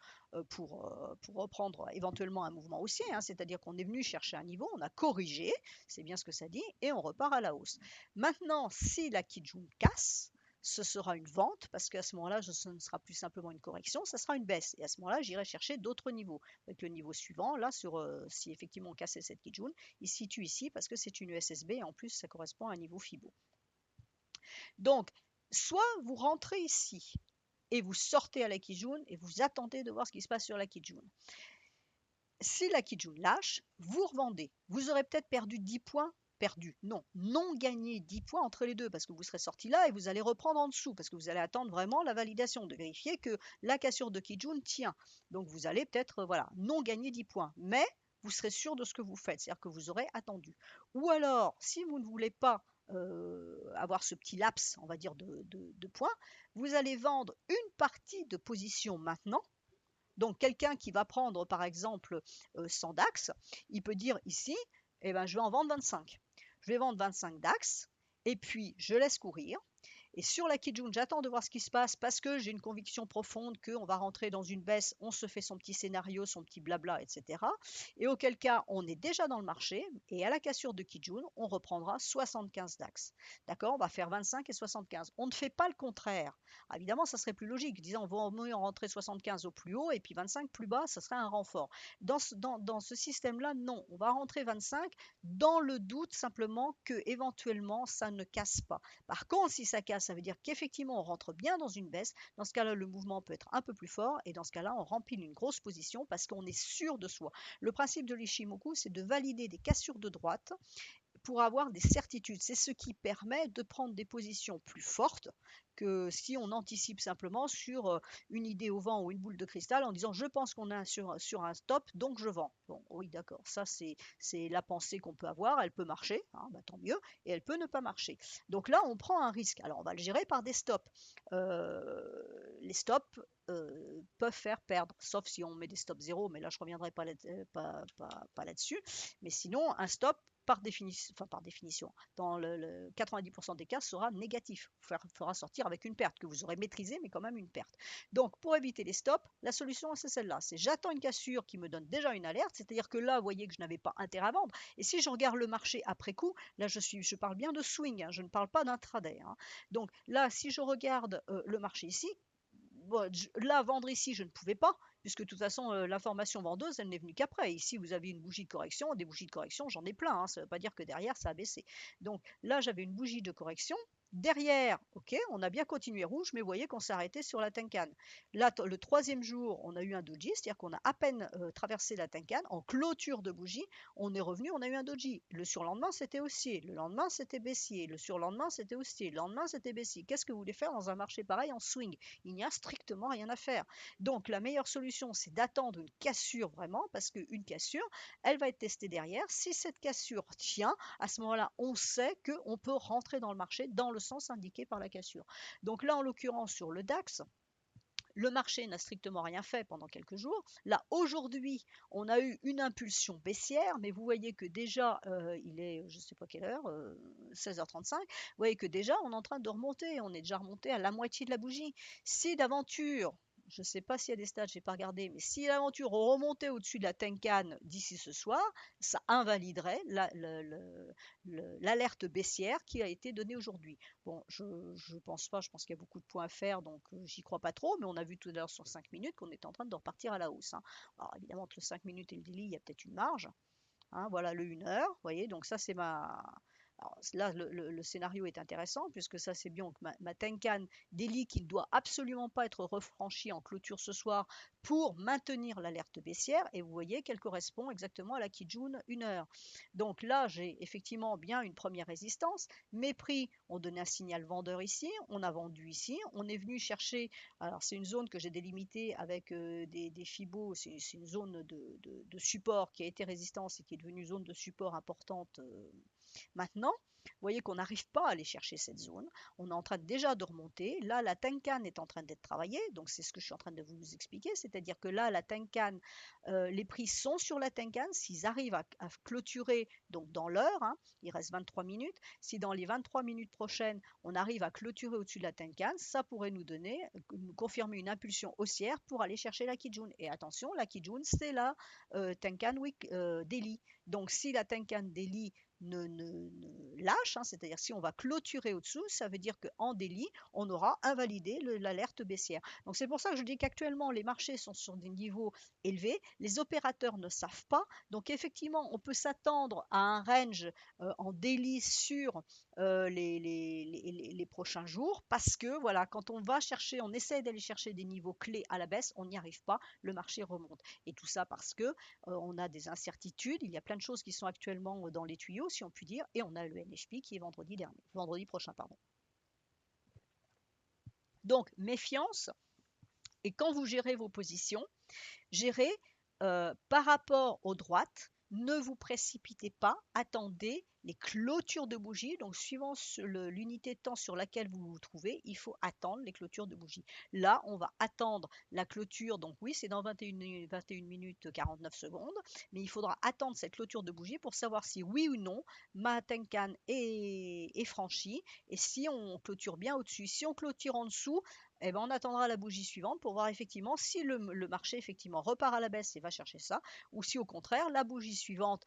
pour reprendre éventuellement un mouvement haussier, hein, c'est-à-dire qu'on est venu chercher un niveau, on a corrigé, c'est bien ce que ça dit, et on repart à la hausse. Maintenant, si la Kijun casse, ce sera une vente parce qu'à ce moment-là, ce ne sera plus simplement une correction, ça sera une baisse. Et à ce moment-là, j'irai chercher d'autres niveaux. Avec le niveau suivant, là, si effectivement on cassait cette Kijun, il se situe ici parce que c'est une USSB et en plus, ça correspond à un niveau Fibo. Donc, soit vous rentrez ici et vous sortez à la Kijun et vous attendez de voir ce qui se passe sur la Kijun. Si la Kijun lâche, vous revendez. Vous aurez peut-être perdu 10 points. Non gagné 10 points entre les deux parce que vous serez sorti là et vous allez reprendre en dessous parce que vous allez attendre vraiment la validation de vérifier que la cassure de Kijun tient. Donc vous allez peut-être non gagner 10 points, mais vous serez sûr de ce que vous faites, c'est-à-dire que vous aurez attendu. Ou alors, si vous ne voulez pas avoir ce petit laps, on va dire, de points, vous allez vendre une partie de position maintenant. Donc quelqu'un qui va prendre par exemple 100 DAX, il peut dire ici, eh ben, je vais en vendre 25. Je vais vendre 25 DAX et puis je laisse courir. Et sur la Kijun, j'attends de voir ce qui se passe parce que j'ai une conviction profonde qu'on va rentrer dans une baisse, on se fait son petit scénario, son petit blabla, etc. Et auquel cas, on est déjà dans le marché et à la cassure de Kijun, on reprendra 75 DAX. D'accord? On va faire 25 et 75. On ne fait pas le contraire. Ah, évidemment, ça serait plus logique. Disons, on va au mieux rentrer 75 au plus haut et puis 25 plus bas, ça serait un renfort. Dans ce système-là, non. On va rentrer 25 dans le doute simplement que éventuellement ça ne casse pas. Par contre, si ça casse, ça veut dire qu'effectivement on rentre bien dans une baisse. Dans ce cas-là, le mouvement peut être un peu plus fort et dans ce cas-là, on remplit une grosse position parce qu'on est sûr de soi. Le principe de l'Ishimoku, c'est de valider des cassures de droite pour avoir des certitudes. C'est ce qui permet de prendre des positions plus fortes que si on anticipe simplement sur une idée au vent ou une boule de cristal en disant je pense qu'on est sur un stop, donc je vends. Bon, oui, d'accord, ça c'est la pensée qu'on peut avoir, elle peut marcher, hein, bah, tant mieux, et elle peut ne pas marcher. Donc là, on prend un risque. Alors on va le gérer par des stops. Les stops peuvent faire perdre, sauf si on met des stops zéro, mais là je ne reviendrai pas là-dessus. Mais sinon, un stop, par définition, dans le 90% des cas, sera négatif, fera sortir avec une perte que vous aurez maîtrisée, mais quand même une perte. Donc, pour éviter les stops, la solution, c'est celle-là. C'est j'attends une cassure qui me donne déjà une alerte, c'est-à-dire que là, vous voyez que je n'avais pas intérêt à vendre. Et si je regarde le marché après coup, là, je parle bien de swing, hein, je ne parle pas d'intraday. Hein. Donc là, si je regarde le marché ici, bon, là, vendre ici, je ne pouvais pas, puisque de toute façon, l'information vendeuse, elle n'est venue qu'après. Ici, vous avez une bougie de correction. Des bougies de correction, j'en ai plein. Hein, ça ne veut pas dire que derrière, ça a baissé. Donc là, j'avais une bougie de correction. Derrière, ok, on a bien continué rouge, mais vous voyez qu'on s'est arrêté sur la Tenkan. Là, le troisième jour, on a eu un doji, c'est-à-dire qu'on a à peine traversé la Tenkan. En clôture de bougie, on est revenu, on a eu un doji. Le surlendemain, c'était haussier. Le lendemain, c'était baissier. Le surlendemain, c'était haussier. Le lendemain, c'était baissier. Qu'est-ce que vous voulez faire dans un marché pareil en swing? Il n'y a strictement rien à faire. Donc, la meilleure solution, c'est d'attendre une cassure vraiment, parce qu'une cassure, elle va être testée derrière. Si cette cassure tient, à ce moment-là, on sait qu'on peut rentrer dans le marché dans le sens indiqué par la cassure. Donc là, en l'occurrence, sur le DAX, le marché n'a strictement rien fait pendant quelques jours. Là, aujourd'hui, on a eu une impulsion baissière, mais vous voyez que déjà, il est, je ne sais pas quelle heure, 16h35, vous voyez que déjà, on est en train de remonter, on est déjà remonté à la moitié de la bougie. Si d'aventure, je ne sais pas s'il y a des stats, je n'ai pas regardé, mais si l'aventure remontait au-dessus de la Tenkan d'ici ce soir, ça invaliderait l'alerte baissière qui a été donnée aujourd'hui. Bon, je pense pas, je pense qu'il y a beaucoup de points à faire, donc j'y crois pas trop, mais on a vu tout à l'heure sur 5 minutes qu'on est en train de repartir à la hausse. Hein. Alors évidemment, entre le 5 minutes et le daily, il y a peut-être une marge. Hein, voilà le 1 heure, vous voyez, donc ça c'est ma... Alors, là, le scénario est intéressant puisque ça c'est bien que ma Tenkan daily qui ne doit absolument pas être refranchie en clôture ce soir pour maintenir l'alerte baissière et vous voyez qu'elle correspond exactement à la Kijun 1 heure. Donc là j'ai effectivement bien une première résistance. Mes prix ont donné un signal vendeur ici, on a vendu ici, on est venu chercher, alors c'est une zone que j'ai délimitée avec des Fibos, c'est une zone de support qui a été résistance et qui est devenue zone de support importante maintenant. Vous voyez qu'on n'arrive pas à aller chercher cette zone. On est en train déjà de remonter. Là, la Tenkan est en train d'être travaillée. Donc, c'est ce que je suis en train de vous expliquer. C'est-à-dire que là, la Tenkan, les prix sont sur la Tenkan. S'ils arrivent à clôturer, donc dans l'heure, hein, il reste 23 minutes. Si dans les 23 minutes prochaines, on arrive à clôturer au-dessus de la Tenkan, ça pourrait nous donner, nous confirmer une impulsion haussière pour aller chercher la Kijun. Et attention, la Kijun, c'est la Tenkan Week Daily. Donc, si la Tenkan Daily ne lâche, hein, c'est-à-dire si on va clôturer au-dessous, ça veut dire qu'en délit, on aura invalidé l'alerte baissière. Donc c'est pour ça que je dis qu'actuellement, les marchés sont sur des niveaux élevés, les opérateurs ne savent pas, donc effectivement, on peut s'attendre à un range en délit sur les prochains jours, parce que voilà, quand on va chercher, on essaie d'aller chercher des niveaux clés à la baisse, on n'y arrive pas, le marché remonte. Et tout ça parce que on a des incertitudes, il y a plein de choses qui sont actuellement dans les tuyaux, si on peut dire, et on a le NHP qui est vendredi prochain, pardon. Donc, méfiance, et quand vous gérez vos positions, gérez par rapport aux droites, ne vous précipitez pas, attendez les clôtures de bougies. Donc, suivant l'unité de temps sur laquelle vous vous trouvez, il faut attendre les clôtures de bougies. Là, on va attendre la clôture. Donc, oui, c'est dans 21 minutes 49 secondes. Mais il faudra attendre cette clôture de bougie pour savoir si oui ou non ma Tenkan est franchie. Et si on clôture bien au-dessus. Si on clôture en dessous, eh ben, on attendra la bougie suivante pour voir effectivement si le marché effectivement repart à la baisse et va chercher ça, ou si au contraire la bougie suivante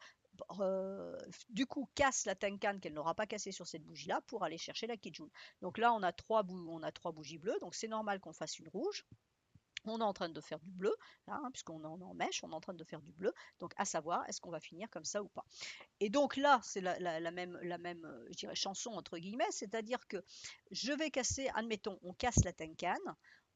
du coup casse la Tenkan qu'elle n'aura pas cassé sur cette bougie là pour aller chercher la Kijun. Donc là on a trois bougies bleues, donc c'est normal qu'on fasse une rouge. On est en train de faire du bleu, là, hein, puisqu'on est en mèche, on est en train de faire du bleu. Donc à savoir, est-ce qu'on va finir comme ça ou pas. Et donc là, c'est la même, je dirais, chanson entre guillemets, c'est-à-dire que je vais casser, admettons, on casse la Tenkan,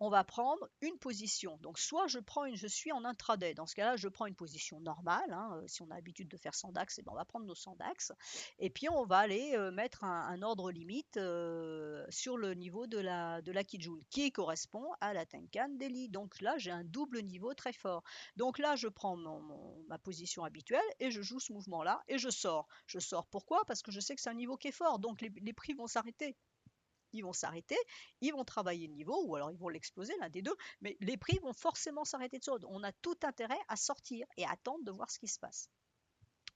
on va prendre une position. Donc soit je suis en intraday. Dans ce cas-là, je prends une position normale. Hein, si on a l'habitude de faire 100 DAX, eh ben on va prendre nos 100 DAX. Et puis on va aller mettre un ordre limite sur le niveau de la Kijun, qui correspond à la Tenkan Daily. Donc là, j'ai un double niveau très fort. Donc là, je prends ma position habituelle et je joue ce mouvement-là et je sors. Je sors pourquoi? Parce que je sais que c'est un niveau qui est fort. Donc les prix vont s'arrêter. Ils vont s'arrêter, ils vont travailler le niveau, ou alors ils vont l'exploser, l'un des deux, mais les prix vont forcément s'arrêter de ça. On a tout intérêt à sortir et à attendre de voir ce qui se passe.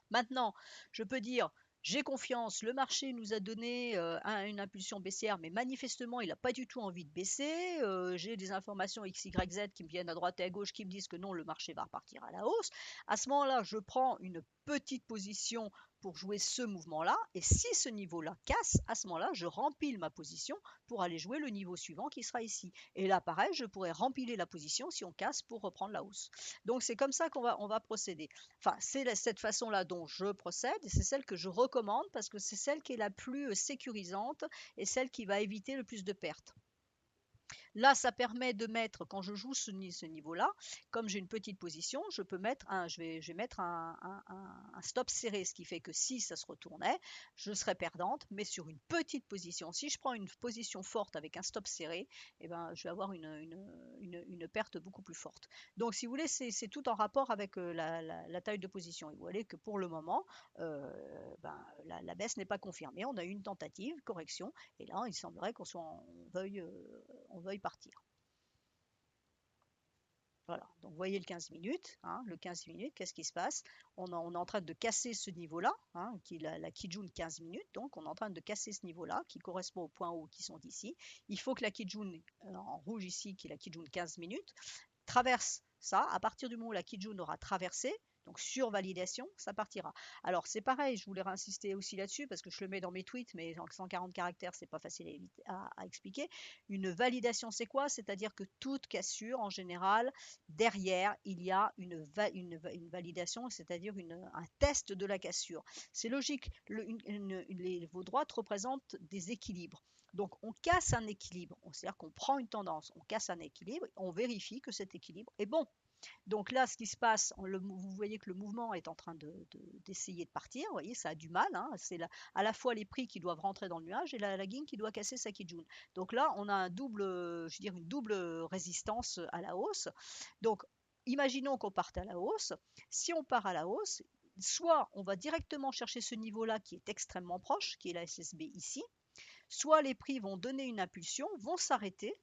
Maintenant, je peux dire, j'ai confiance, le marché nous a donné une impulsion baissière, mais manifestement, il n'a pas du tout envie de baisser. J'ai des informations XYZ qui me viennent à droite et à gauche qui me disent que non, le marché va repartir à la hausse. À ce moment-là, je prends une petite position pour jouer ce mouvement-là. Et si ce niveau-là casse, à ce moment-là, je rempile ma position pour aller jouer le niveau suivant qui sera ici. Et là, pareil, je pourrais rempiler la position si on casse pour reprendre la hausse. Donc, c'est comme ça on va procéder. Enfin, c'est cette façon-là dont je procède et c'est celle que je recommande parce que c'est celle qui est la plus sécurisante et celle qui va éviter le plus de pertes. Là, ça permet de mettre, quand je joue ce niveau-là, comme j'ai une petite position, je peux mettre je vais mettre un stop serré, ce qui fait que si ça se retournait, je serais perdante, mais sur une petite position. Si je prends une position forte avec un stop serré, eh ben, je vais avoir une perte beaucoup plus forte. Donc, si vous voulez, c'est tout en rapport avec la taille de position. Et vous voyez que pour le moment, la baisse n'est pas confirmée. On a eu une tentative, correction, et là, il semblerait qu'on veuille partir. Voilà, donc vous voyez le 15 minutes, hein, le 15 minutes, qu'est-ce qui se passe? On est en train de casser ce niveau-là, hein, qui est la Kijun 15 minutes, donc on est en train de casser ce niveau-là, qui correspond au point haut qui sont ici. Il faut que la Kijun en rouge ici, qui est la Kijun 15 minutes, traverse ça. À partir du moment où la Kijun aura traversé, donc sur validation, ça partira. Alors c'est pareil, je voulais insister aussi là-dessus parce que je le mets dans mes tweets, mais en 140 caractères, c'est pas facile à expliquer. Une validation, c'est quoi? C'est-à-dire que toute cassure, en général, derrière, il y a une validation, c'est-à-dire un test de la cassure. C'est logique, vos droites représentent des équilibres. Donc on casse un équilibre, c'est-à-dire qu'on prend une tendance, on casse un équilibre, on vérifie que cet équilibre est bon. Donc là, ce qui se passe, vous voyez que le mouvement est en train d'essayer de partir. Vous voyez, ça a du mal, hein. C'est à la fois les prix qui doivent rentrer dans le nuage et la guine qui doit casser sa Kijun. Donc là, on a une double résistance à la hausse. Donc, imaginons qu'on parte à la hausse. Si on part à la hausse, soit on va directement chercher ce niveau-là qui est extrêmement proche, qui est la SSB ici, soit les prix vont donner une impulsion, vont s'arrêter,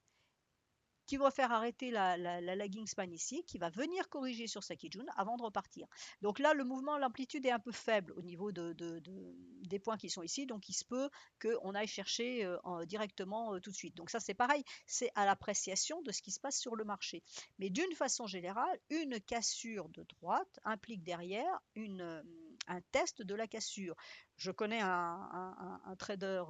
qui va faire arrêter la lagging span ici, qui va venir corriger sur sa Kijun avant de repartir. Donc là, le mouvement, l'amplitude est un peu faible au niveau des points qui sont ici, donc il se peut qu'on aille chercher directement tout de suite. Donc ça, c'est pareil, c'est à l'appréciation de ce qui se passe sur le marché. Mais d'une façon générale, une cassure de droite implique derrière un test de la cassure. Je connais un trader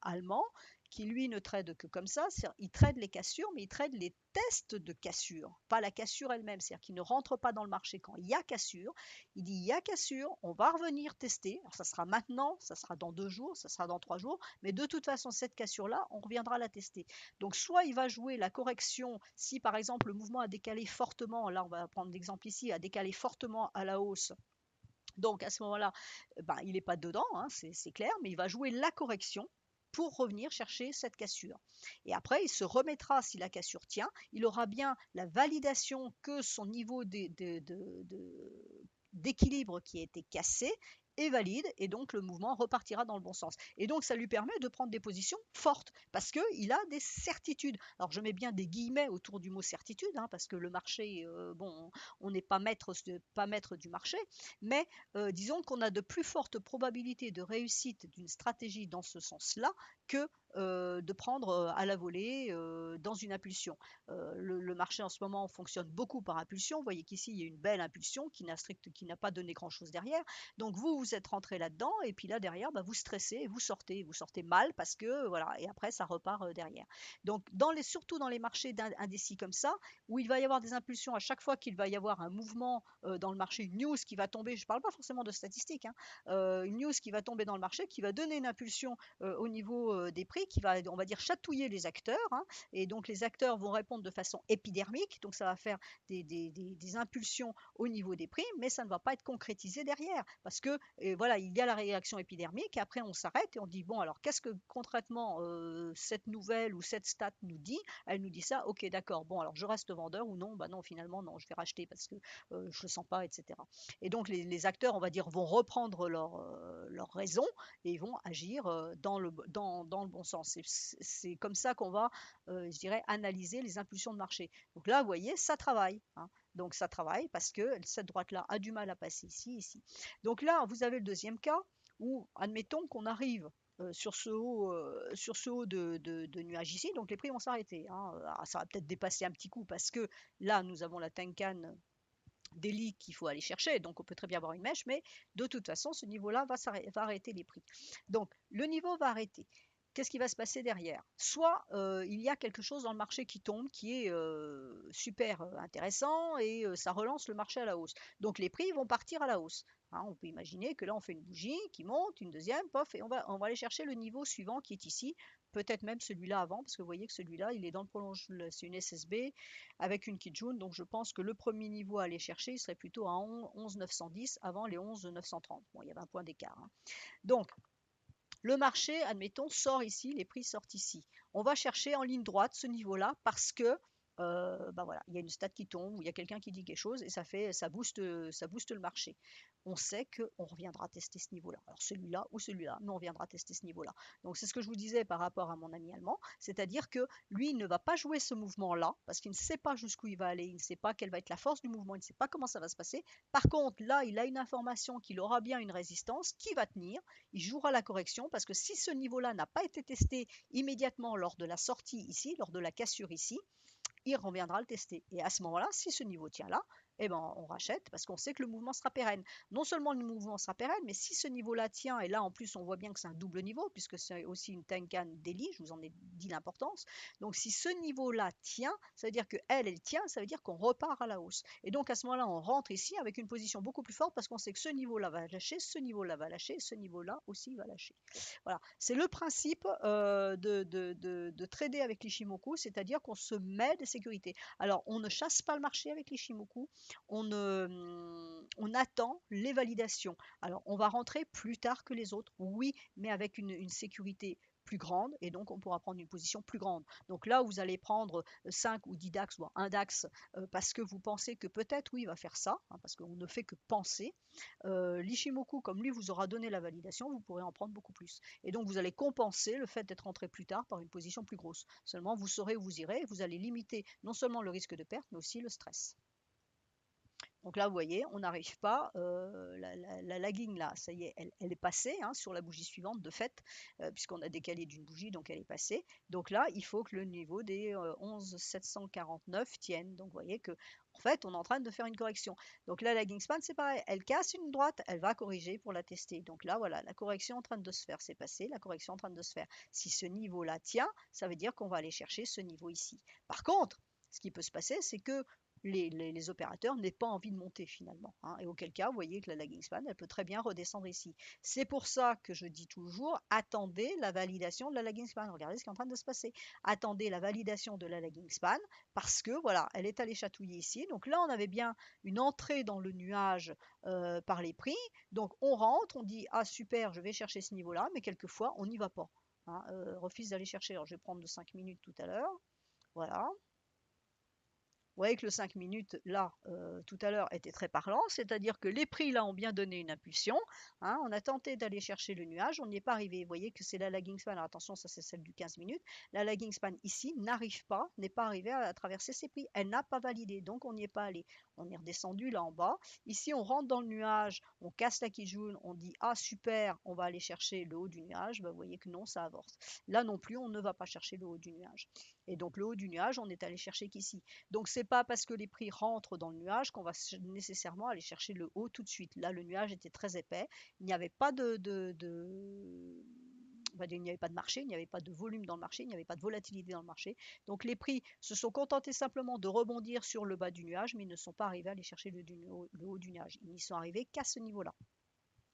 allemand qui lui ne trade que comme ça, il trade les cassures, mais il trade les tests de cassure, pas la cassure elle-même, c'est-à-dire qu'il ne rentre pas dans le marché quand il y a cassure, il dit il y a cassure, on va revenir tester, alors ça sera maintenant, ça sera dans 2 jours, ça sera dans 3 jours, mais de toute façon cette cassure-là, on reviendra la tester. Donc soit il va jouer la correction, si par exemple le mouvement a décalé fortement, là on va prendre l'exemple ici, a décalé fortement à la hausse, donc à ce moment-là, ben, il n'est pas dedans, hein, c'est clair, mais il va jouer la correction pour revenir chercher cette cassure. Et après, il se remettra, si la cassure tient, il aura bien la validation que son niveau d'équilibre qui a été cassé est valide et donc le mouvement repartira dans le bon sens. Et donc ça lui permet de prendre des positions fortes parce qu'il a des certitudes. Alors je mets bien des guillemets autour du mot certitude hein, parce que le marché, bon, on n'est pas maître du marché, mais disons qu'on a de plus fortes probabilités de réussite d'une stratégie dans ce sens-là que de prendre à la volée dans une impulsion. Le marché en ce moment fonctionne beaucoup par impulsion. Vous voyez qu'ici, il y a une belle impulsion qui n'a pas donné grand-chose derrière. Donc vous êtes rentré là-dedans et puis là derrière, bah, vous stressez et vous sortez mal parce que voilà, et après ça repart derrière. Donc surtout dans les marchés indécis comme ça, où il va y avoir des impulsions à chaque fois qu'il va y avoir un mouvement dans le marché, une news qui va tomber, je ne parle pas forcément de statistiques, hein, une news qui va tomber dans le marché, qui va donner une impulsion au niveau des prix, qui va, on va dire, chatouiller les acteurs, hein, et donc les acteurs vont répondre de façon épidermique, donc ça va faire des impulsions au niveau des prix, mais ça ne va pas être concrétisé derrière, parce que voilà, il y a la réaction épidermique, et après on s'arrête et on dit, bon alors qu'est-ce que concrètement cette nouvelle ou cette stat nous dit? Elle nous dit ça, ok d'accord, bon alors je reste vendeur ou non, bah non finalement non, je vais racheter parce que je le sens pas, etc. Et donc les acteurs, on va dire, vont reprendre leur raison et ils vont agir dans le bon sens. C'est comme ça qu'on va, je dirais, analyser les impulsions de marché. Donc là, vous voyez, ça travaille, hein. Donc ça travaille parce que cette droite-là a du mal à passer ici, ici. Donc là, vous avez le deuxième cas où, admettons qu'on arrive sur ce haut de nuage ici, donc les prix vont s'arrêter, hein. Ça va peut-être dépasser un petit coup parce que là, nous avons la Tenkan Daily qu'il faut aller chercher, donc on peut très bien avoir une mèche, mais de toute façon, ce niveau-là va arrêter les prix. Donc le niveau va arrêter. Qu'est-ce qui va se passer derrière? Soit il y a quelque chose dans le marché qui tombe, qui est super intéressant et ça relance le marché à la hausse. Donc les prix vont partir à la hausse. Hein, on peut imaginer que là on fait une bougie qui monte, une deuxième, pof, et on va aller chercher le niveau suivant qui est ici, peut-être même celui-là avant, parce que vous voyez que celui-là il est dans le prolongement, c'est une SSB avec une Kijun, donc je pense que le premier niveau à aller chercher il serait plutôt à 11 910 avant les 11 930. Bon, il y avait un point d'écart. Hein. Donc le marché, admettons, sort ici, les prix sortent ici. On va chercher en ligne droite ce niveau-là parce que bah voilà, il y a une stat qui tombe ou il y a quelqu'un qui dit quelque chose et ça booste le marché. on sait qu'on reviendra tester ce niveau-là. Alors celui-là ou celui-là, mais on reviendra tester ce niveau-là. Donc c'est ce que je vous disais par rapport à mon ami allemand, c'est-à-dire que lui, il ne va pas jouer ce mouvement-là, parce qu'il ne sait pas jusqu'où il va aller, il ne sait pas quelle va être la force du mouvement, il ne sait pas comment ça va se passer. Par contre, là, il a une information qu'il aura bien une résistance qui va tenir, il jouera la correction, parce que si ce niveau-là n'a pas été testé immédiatement lors de la sortie ici, lors de la cassure ici, il reviendra le tester. Et à ce moment-là, si ce niveau tient là, eh ben, on rachète parce qu'on sait que le mouvement sera pérenne. Non seulement le mouvement sera pérenne, mais si ce niveau-là tient, et là en plus on voit bien que c'est un double niveau, puisque c'est aussi une Tenkan Daily, je vous en ai dit l'importance. Donc si ce niveau-là tient, ça veut dire que elle tient, ça veut dire qu'on repart à la hausse. Et donc à ce moment-là, on rentre ici avec une position beaucoup plus forte parce qu'on sait que ce niveau-là va lâcher, ce niveau-là va lâcher, ce niveau-là aussi va lâcher. Voilà, c'est le principe de trader avec l'Ishimoku, c'est-à-dire qu'on se met des sécurités. Alors, on ne chasse pas le marché avec l'Ishimoku, on attend les validations. Alors, on va rentrer plus tard que les autres, oui, mais avec une sécurité plus grande et donc on pourra prendre une position plus grande. Donc là, vous allez prendre 5 ou 10 DAX ou un DAX parce que vous pensez que peut-être oui, il va faire ça, hein, parce qu'on ne fait que penser. L'Ishimoku, comme lui vous aura donné la validation, vous pourrez en prendre beaucoup plus. Et donc vous allez compenser le fait d'être rentré plus tard par une position plus grosse. Seulement, vous saurez où vous irez et vous allez limiter non seulement le risque de perte, mais aussi le stress. Donc là, vous voyez, on n'arrive pas, la lagging là, ça y est, elle est passée hein, sur la bougie suivante de fait, puisqu'on a décalé d'une bougie, donc elle est passée. Donc là, il faut que le niveau des 11 749 tienne. Donc vous voyez que en fait, on est en train de faire une correction. Donc la lagging span, c'est pareil, elle casse une droite, elle va corriger pour la tester. Donc là, voilà, la correction en train de se faire, c'est passé, la correction en train de se faire. Si ce niveau-là tient, ça veut dire qu'on va aller chercher ce niveau ici. Par contre, ce qui peut se passer, c'est que les opérateurs n'aient pas envie de monter finalement, hein, et auquel cas, vous voyez que la lagging span, elle peut très bien redescendre ici. C'est pour ça que je dis toujours, attendez la validation de la lagging span. Regardez ce qui est en train de se passer. Attendez la validation de la lagging span parce que voilà, elle est allée chatouiller ici. Donc là, on avait bien une entrée dans le nuage par les prix. Donc on rentre, on dit ah super, je vais chercher ce niveau-là, mais quelquefois on n'y va pas. Hein, refuse d'aller chercher. Alors je vais prendre de 5 minutes tout à l'heure. Voilà. Vous voyez que le 5 minutes, là, tout à l'heure, était très parlant, c'est-à-dire que les prix, là, ont bien donné une impulsion. Hein, on a tenté d'aller chercher le nuage, on n'y est pas arrivé. Vous voyez que c'est la lagging span. Alors attention, ça c'est celle du 15 minutes. La lagging span ici n'arrive pas, n'est pas arrivée à traverser ses prix. Elle n'a pas validé, donc on n'y est pas allé. On est redescendu là en bas. Ici, on rentre dans le nuage, on casse la Kijun, on dit ah super, on va aller chercher le haut du nuage. Ben, vous voyez que non, ça avorte. Là non plus, on ne va pas chercher le haut du nuage. Et donc le haut du nuage, on est allé chercher qu'ici. Donc c'est pas parce que les prix rentrent dans le nuage qu'on va nécessairement aller chercher le haut tout de suite. Là, le nuage était très épais. Il n'y avait pas il n'y avait pas de marché, il n'y avait pas de volume dans le marché, il n'y avait pas de volatilité dans le marché. Donc les prix se sont contentés simplement de rebondir sur le bas du nuage, mais ils ne sont pas arrivés à aller chercher le haut du nuage. Ils n'y sont arrivés qu'à ce niveau-là.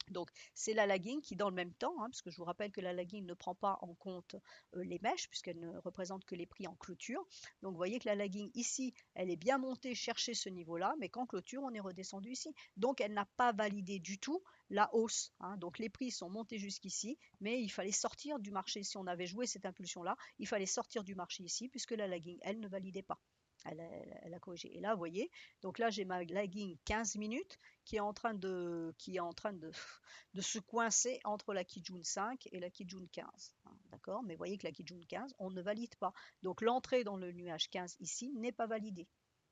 Donc, c'est la lagging qui, dans le même temps, hein, parce que je vous rappelle que la lagging ne prend pas en compte les mèches, puisqu'elle ne représente que les prix en clôture. Donc, vous voyez que la lagging ici, elle est bien montée chercher ce niveau-là, mais qu'en clôture, on est redescendu ici. Donc, elle n'a pas validé du tout la hausse. Hein. Donc, les prix sont montés jusqu'ici, mais il fallait sortir du marché. Si on avait joué cette impulsion-là, il fallait sortir du marché ici, puisque la lagging, elle, ne validait pas. Elle a corrigé. Et là, vous voyez, donc là, j'ai ma lagging 15 minutes qui est en train de se coincer entre la Kijun 5 et la Kijun 15. Hein, d'accord. Mais vous voyez que la Kijun 15, on ne valide pas. Donc l'entrée dans le nuage 15 ici n'est pas validée.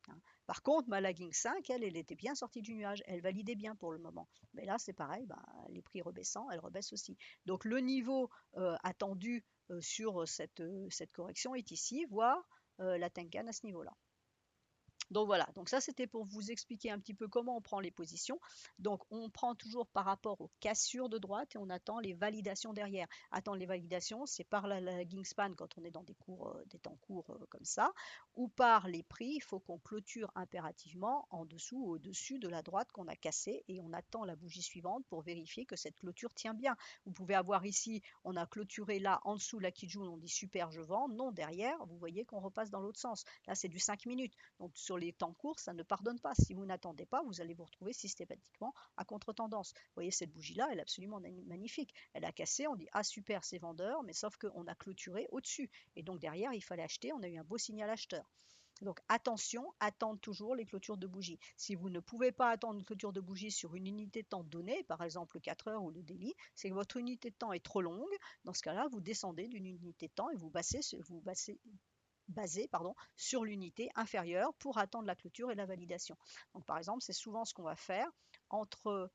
Hein. Par contre, ma lagging 5, elle était bien sortie du nuage. Elle validait bien pour le moment. Mais là, c'est pareil, ben, les prix rebaissant, elle rebaisse aussi. Donc le niveau attendu sur cette correction est ici, voire la Tenkan à ce niveau-là. Donc voilà, donc ça c'était pour vous expliquer un petit peu comment on prend les positions. Donc on prend toujours par rapport aux cassures de droite et on attend les validations derrière. Attendre les validations, c'est par la lagging span quand on est dans des temps courts comme ça, ou par les prix, il faut qu'on clôture impérativement en dessous ou au-dessus de la droite qu'on a cassée et on attend la bougie suivante pour vérifier que cette clôture tient bien. Vous pouvez avoir ici, on a clôturé là en dessous la Kijun, on dit super je vends, non derrière, vous voyez qu'on repasse dans l'autre sens. Là c'est du 5 minutes. Donc sur les temps courts, ça ne pardonne pas. Si vous n'attendez pas, vous allez vous retrouver systématiquement à contre-tendance. Vous voyez, cette bougie-là, elle est absolument magnifique. Elle a cassé, on dit ah super, c'est vendeur, mais sauf qu'on a clôturé au-dessus. Et donc derrière, il fallait acheter, on a eu un beau signal acheteur. Donc attention, attendre toujours les clôtures de bougies. Si vous ne pouvez pas attendre une clôture de bougie sur une unité de temps donnée, par exemple 4 heures ou le daily, c'est que votre unité de temps est trop longue. Dans ce cas-là, vous descendez d'une unité de temps et basez sur l'unité inférieure pour attendre la clôture et la validation. Donc par exemple, c'est souvent ce qu'on va faire entre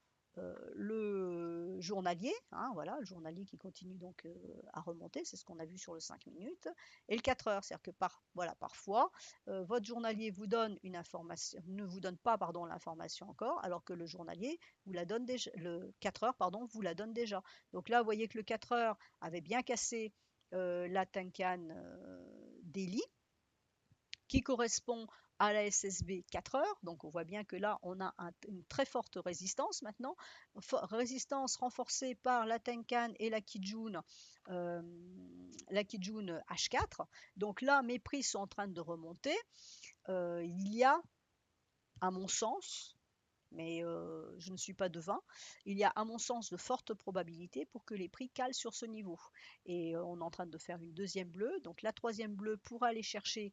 le journalier, hein, voilà, le journalier qui continue donc à remonter, c'est ce qu'on a vu sur le 5 minutes, et le 4 heures. C'est-à-dire que voilà, parfois, votre journalier vous donne une information, ne vous donne pas pardon, l'information encore, alors que le journalier vous la donne déjà, le 4 heures pardon, vous la donne déjà. Donc là, vous voyez que le 4 heures avait bien cassé la Tenkan Daily, qui correspond à la SSB 4 heures. Donc on voit bien que là, on a une très forte résistance maintenant. Résistance renforcée par la Tenkan et euh, la Kijun H4. Donc là, mes prix sont en train de remonter. Il y a, à mon sens, mais je ne suis pas devin, il y a à mon sens de fortes probabilités pour que les prix calent sur ce niveau. Et on est en train de faire une deuxième bleue, donc la troisième bleue pour aller chercher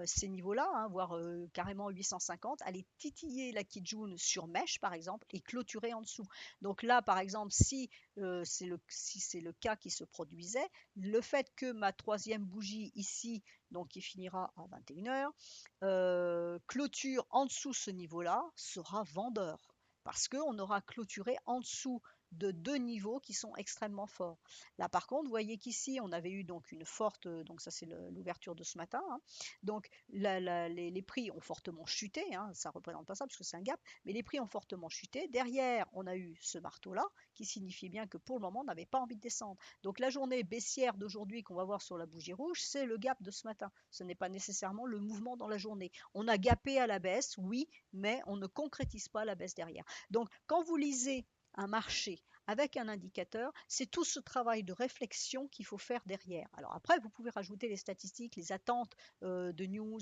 ces niveaux-là, hein, voire carrément 850, aller titiller la Kijun sur mèche par exemple et clôturer en dessous. Donc là par exemple, si c'est le cas qui se produisait, le fait que ma troisième bougie ici, donc qui finira à 21 h, clôture en dessous ce niveau-là sera vendeur parce qu'on aura clôturé en dessous de deux niveaux qui sont extrêmement forts. Là par contre, vous voyez qu'ici on avait eu donc une forte, donc ça c'est l'ouverture de ce matin, hein. Donc les prix ont fortement chuté, hein. Ça ne représente pas ça parce que c'est un gap, mais les prix ont fortement chuté. Derrière, on a eu ce marteau-là qui signifie bien que pour le moment on n'avait pas envie de descendre. Donc la journée baissière d'aujourd'hui qu'on va voir sur la bougie rouge, c'est le gap de ce matin. Ce n'est pas nécessairement le mouvement dans la journée. On a gapé à la baisse, oui, mais on ne concrétise pas la baisse derrière. Donc quand vous lisez un marché avec un indicateur, c'est tout ce travail de réflexion qu'il faut faire derrière. Alors après, vous pouvez rajouter les statistiques, les attentes de news,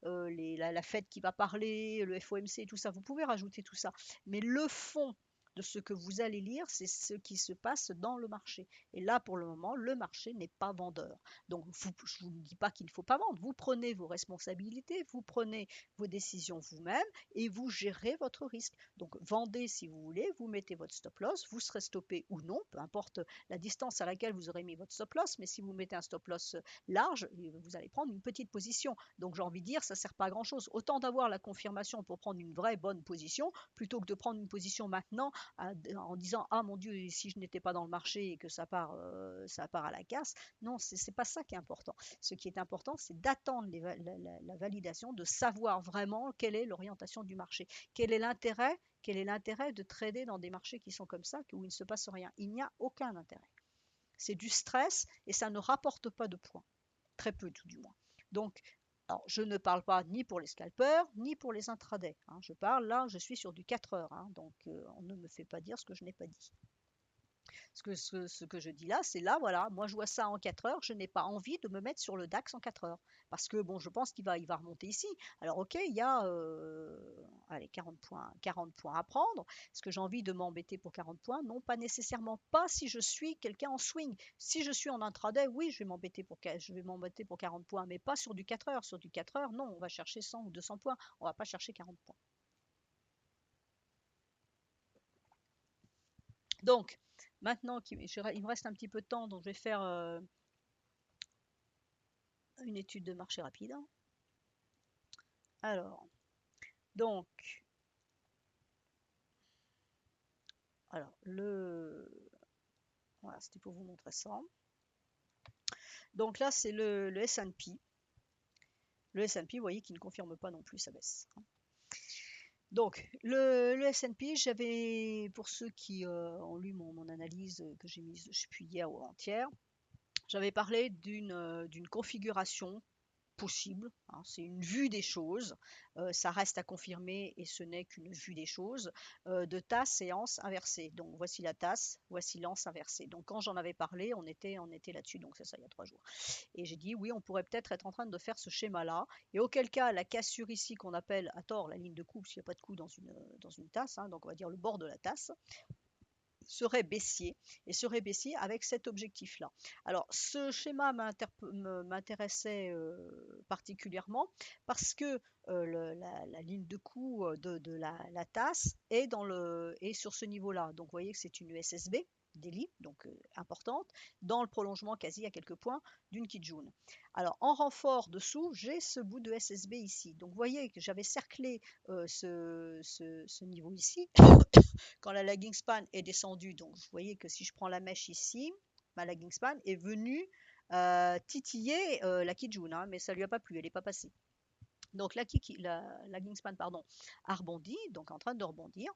la Fed qui va parler, le FOMC, tout ça. Vous pouvez rajouter tout ça. Mais le fond de ce que vous allez lire, c'est ce qui se passe dans le marché. Et là, pour le moment, le marché n'est pas vendeur. Donc, je ne vous dis pas qu'il ne faut pas vendre. Vous prenez vos responsabilités, vous prenez vos décisions vous-même et vous gérez votre risque. Donc, vendez si vous voulez, vous mettez votre stop loss, vous serez stoppé ou non, peu importe la distance à laquelle vous aurez mis votre stop loss. Mais si vous mettez un stop loss large, vous allez prendre une petite position. Donc, j'ai envie de dire, ça ne sert pas à grand-chose. Autant d'avoir la confirmation pour prendre une vraie bonne position plutôt que de prendre une position maintenant en disant ah mon Dieu, si je n'étais pas dans le marché et que ça part à la casse. Non, c'est pas ça qui est important. Ce qui est important, c'est d'attendre la validation, de savoir vraiment quelle est l'orientation du marché, quel est l'intérêt de trader dans des marchés qui sont comme ça, où il ne se passe rien. Il n'y a aucun intérêt. C'est du stress et ça ne rapporte pas de points. Très peu tout du moins. Donc, alors, je ne parle pas ni pour les scalpers, ni pour les intradés, hein. Je parle là, je suis sur du 4 heures, hein, donc on ne me fait pas dire ce que je n'ai pas dit. Ce que je dis là, c'est là, voilà, moi je vois ça en 4 heures, je n'ai pas envie de me mettre sur le DAX en 4 heures. Parce que bon, je pense il va remonter ici. Alors ok, il y a allez, 40 points à prendre. Est-ce que j'ai envie de m'embêter pour 40 points? Non, pas nécessairement. Pas si je suis quelqu'un en swing. Si je suis en intraday, oui, je vais m'embêter pour 40 points, mais pas sur du 4 heures. Sur du 4 heures, non, on va chercher 100 ou 200 points. On va pas chercher 40 points. Donc, maintenant, il me reste un petit peu de temps, donc je vais faire une étude de marché rapide. Alors, donc, voilà, c'était pour vous montrer ça. Donc là, c'est le S&P. Le S&P, vous voyez, qui ne confirme pas non plus sa baisse. Donc, le S&P, pour ceux qui ont lu mon analyse que j'ai mise, je sais plus, hier ou avant-hier, j'avais parlé d'une configuration possible, hein, c'est une vue des choses, ça reste à confirmer et ce n'est qu'une vue des choses, de tasse et anse inversée. Donc voici la tasse, voici l'anse inversée. Donc quand j'en avais parlé, on était là-dessus, donc c'est ça il y a 3 jours. Et j'ai dit oui, on pourrait peut-être être en train de faire ce schéma-là, et auquel cas la cassure ici qu'on appelle à tort la ligne de coup, parce qu'il n'y a pas de coup dans une tasse, hein, donc on va dire le bord de la tasse, serait baissier et serait baissier avec cet objectif-là. Alors, ce schéma m'intéressait particulièrement parce que la ligne de coup de la tasse est sur ce niveau-là. Donc, vous voyez que c'est une USSB daily, donc importante, dans le prolongement quasi à quelques points d'une Kijun. Alors, en renfort dessous, j'ai ce bout de SSB ici. Donc, vous voyez que j'avais cerclé ce niveau ici quand la lagging span est descendue. Donc, vous voyez que si je prends la mèche ici, ma lagging span est venue titiller la Kijun, hein, mais ça ne lui a pas plu, elle n'est pas passée. Donc, la lagging span pardon, a rebondi, donc en train de rebondir.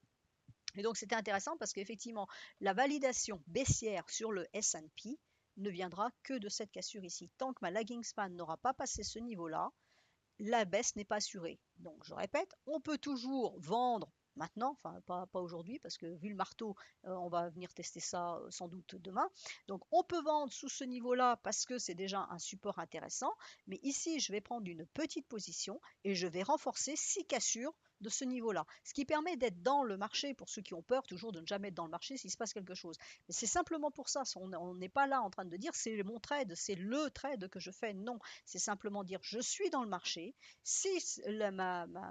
Et donc, c'était intéressant parce qu'effectivement, la validation baissière sur le S&P ne viendra que de cette cassure ici. Tant que ma lagging span n'aura pas passé ce niveau-là, la baisse n'est pas assurée. Donc, je répète, on peut toujours vendre maintenant, enfin pas aujourd'hui, parce que vu le marteau, on va venir tester ça sans doute demain. Donc, on peut vendre sous ce niveau-là parce que c'est déjà un support intéressant. Mais ici, je vais prendre une petite position et je vais renforcer 6 cassures de ce niveau-là. Ce qui permet d'être dans le marché, pour ceux qui ont peur toujours de ne jamais être dans le marché s'il se passe quelque chose. Mais c'est simplement pour ça, on n'est pas là en train de dire c'est mon trade, c'est le trade que je fais. Non, c'est simplement dire je suis dans le marché. Si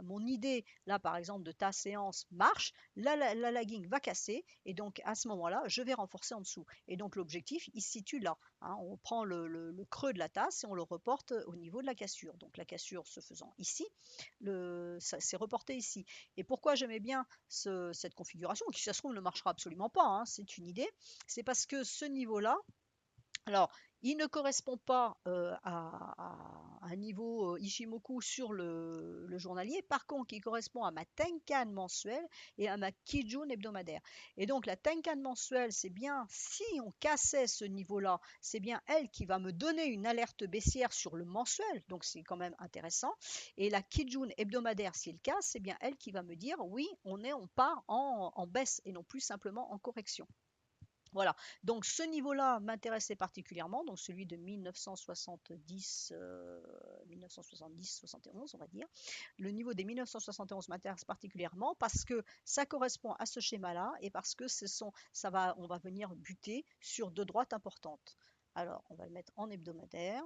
mon idée, là par exemple, de ta séance marche, la lagging va casser et donc à ce moment-là, je vais renforcer en dessous. Et donc l'objectif, il se situe là. Hein. On prend le creux de la tasse et on le reporte au niveau de la cassure. Donc la cassure se faisant ici, c'est reporté ici. Et pourquoi j'aimais bien cette configuration, qui si ça se trouve ne marchera absolument pas, hein, c'est une idée, c'est parce que ce niveau-là, alors, il ne correspond pas à un niveau Ishimoku sur le journalier. Par contre, il correspond à ma Tenkan mensuelle et à ma Kijun hebdomadaire. Et donc, la Tenkan mensuelle, c'est bien, si on cassait ce niveau-là, c'est bien elle qui va me donner une alerte baissière sur le mensuel. Donc, c'est quand même intéressant. Et la Kijun hebdomadaire, si le casse, c'est bien elle qui va me dire, oui, on part en baisse et non plus simplement en correction. Voilà, donc ce niveau-là m'intéressait particulièrement, donc celui de 1970, 1970-71, on va dire. Le niveau des 1971 m'intéresse particulièrement parce que ça correspond à ce schéma-là et parce que on va venir buter sur deux droites importantes. Alors, on va le mettre en hebdomadaire.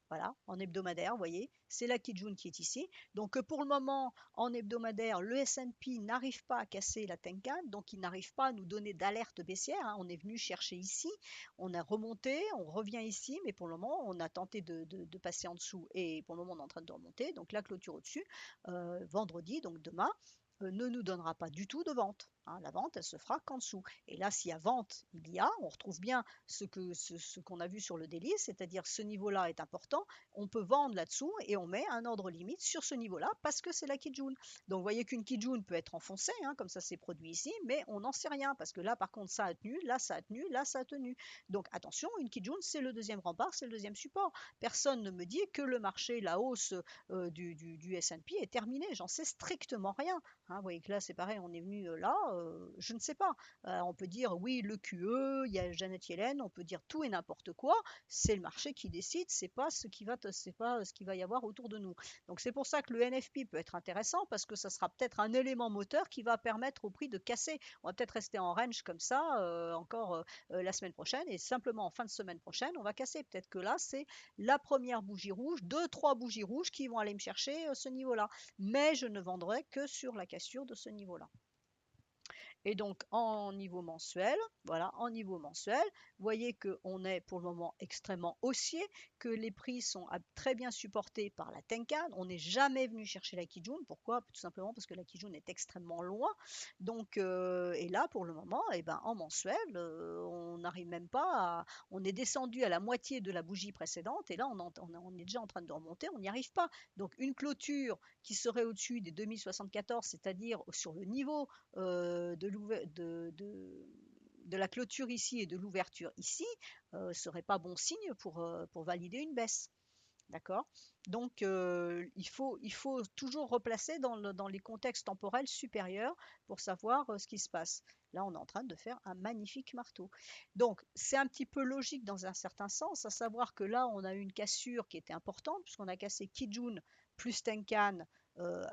Voilà, en hebdomadaire, vous voyez, c'est la Kijun qui est ici. Donc pour le moment, en hebdomadaire, le S&P n'arrive pas à casser la Tenkan, donc il n'arrive pas à nous donner d'alerte baissière. Hein. On est venu chercher ici, on a remonté, on revient ici, mais pour le moment, on a tenté de passer en dessous et pour le moment, on est en train de remonter. Donc la clôture au-dessus, vendredi, donc demain, ne nous donnera pas du tout de vente. Hein. La vente, elle se fera qu'en dessous. Et là, s'il y a vente, on retrouve bien ce qu'on a vu sur le délice, c'est-à-dire ce niveau-là est important, on peut vendre là-dessous et on met un ordre limite sur ce niveau-là parce que c'est la Kijun. Donc vous voyez qu'une Kijun peut être enfoncée, hein, comme ça c'est produit ici, mais on n'en sait rien parce que là par contre ça a tenu, là ça a tenu, là ça a tenu. Donc attention, une Kijun c'est le deuxième rempart, c'est le deuxième support. Personne ne me dit que le marché, la hausse du S&P est terminée, j'en sais strictement rien. Hein, vous voyez que là c'est pareil, on est venu là, je ne sais pas. On peut dire oui le QE, il y a Janet Yellen, on peut dire tout et n'importe quoi. C'est le marché qui décide, c'est pas ce qui va y avoir autour de nous. Donc c'est pour ça que le NFP peut être intéressant parce que ça sera peut-être un élément moteur qui va permettre au prix de casser. On va peut-être rester en range comme ça encore la semaine prochaine et simplement en fin de semaine prochaine on va casser. Peut-être que là c'est la première bougie rouge, deux, trois bougies rouges qui vont aller me chercher ce niveau-là. Mais je ne vendrai que sur la cassure de ce niveau-là. Et donc en niveau mensuel, voilà, en niveau mensuel, vous voyez qu'on est pour le moment extrêmement haussier, que les prix sont très bien supportés par la Tenkan. On n'est jamais venu chercher la Kijun. Pourquoi? Tout simplement parce que la Kijun est extrêmement loin. Donc, et là, pour le moment, eh ben, en mensuel, on n'arrive même pas à. On est descendu à la moitié de la bougie précédente et là, on est déjà en train de remonter. On n'y arrive pas. Donc, une clôture qui serait au-dessus des 2074, c'est-à-dire sur le niveau de la clôture ici et de l'ouverture ici, serait pas bon signe pour valider une baisse. D'accord? Donc, il faut toujours replacer dans les contextes temporels supérieurs pour savoir ce qui se passe. Là, on est en train de faire un magnifique marteau. Donc, c'est un petit peu logique dans un certain sens, à savoir que là, on a eu une cassure qui était importante, puisqu'on a cassé Kijun plus Tenkan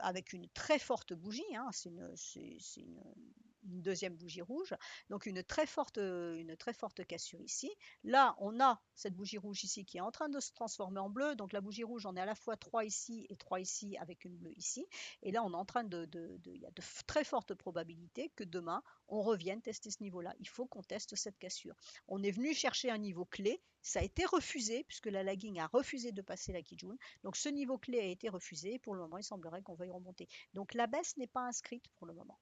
avec une très forte bougie. Hein, c'est une une deuxième bougie rouge, donc une très forte cassure ici. Là, on a cette bougie rouge ici qui est en train de se transformer en bleu, donc la bougie rouge, on est à la fois 3 ici et 3 ici avec une bleue ici, et là, on est en train il y a de très fortes probabilités que demain, on revienne tester ce niveau-là. Il faut qu'on teste cette cassure. On est venu chercher un niveau clé, ça a été refusé, puisque la lagging a refusé de passer la Kijun, donc ce niveau clé a été refusé, et pour le moment, il semblerait qu'on veuille remonter. Donc la baisse n'est pas inscrite pour le moment.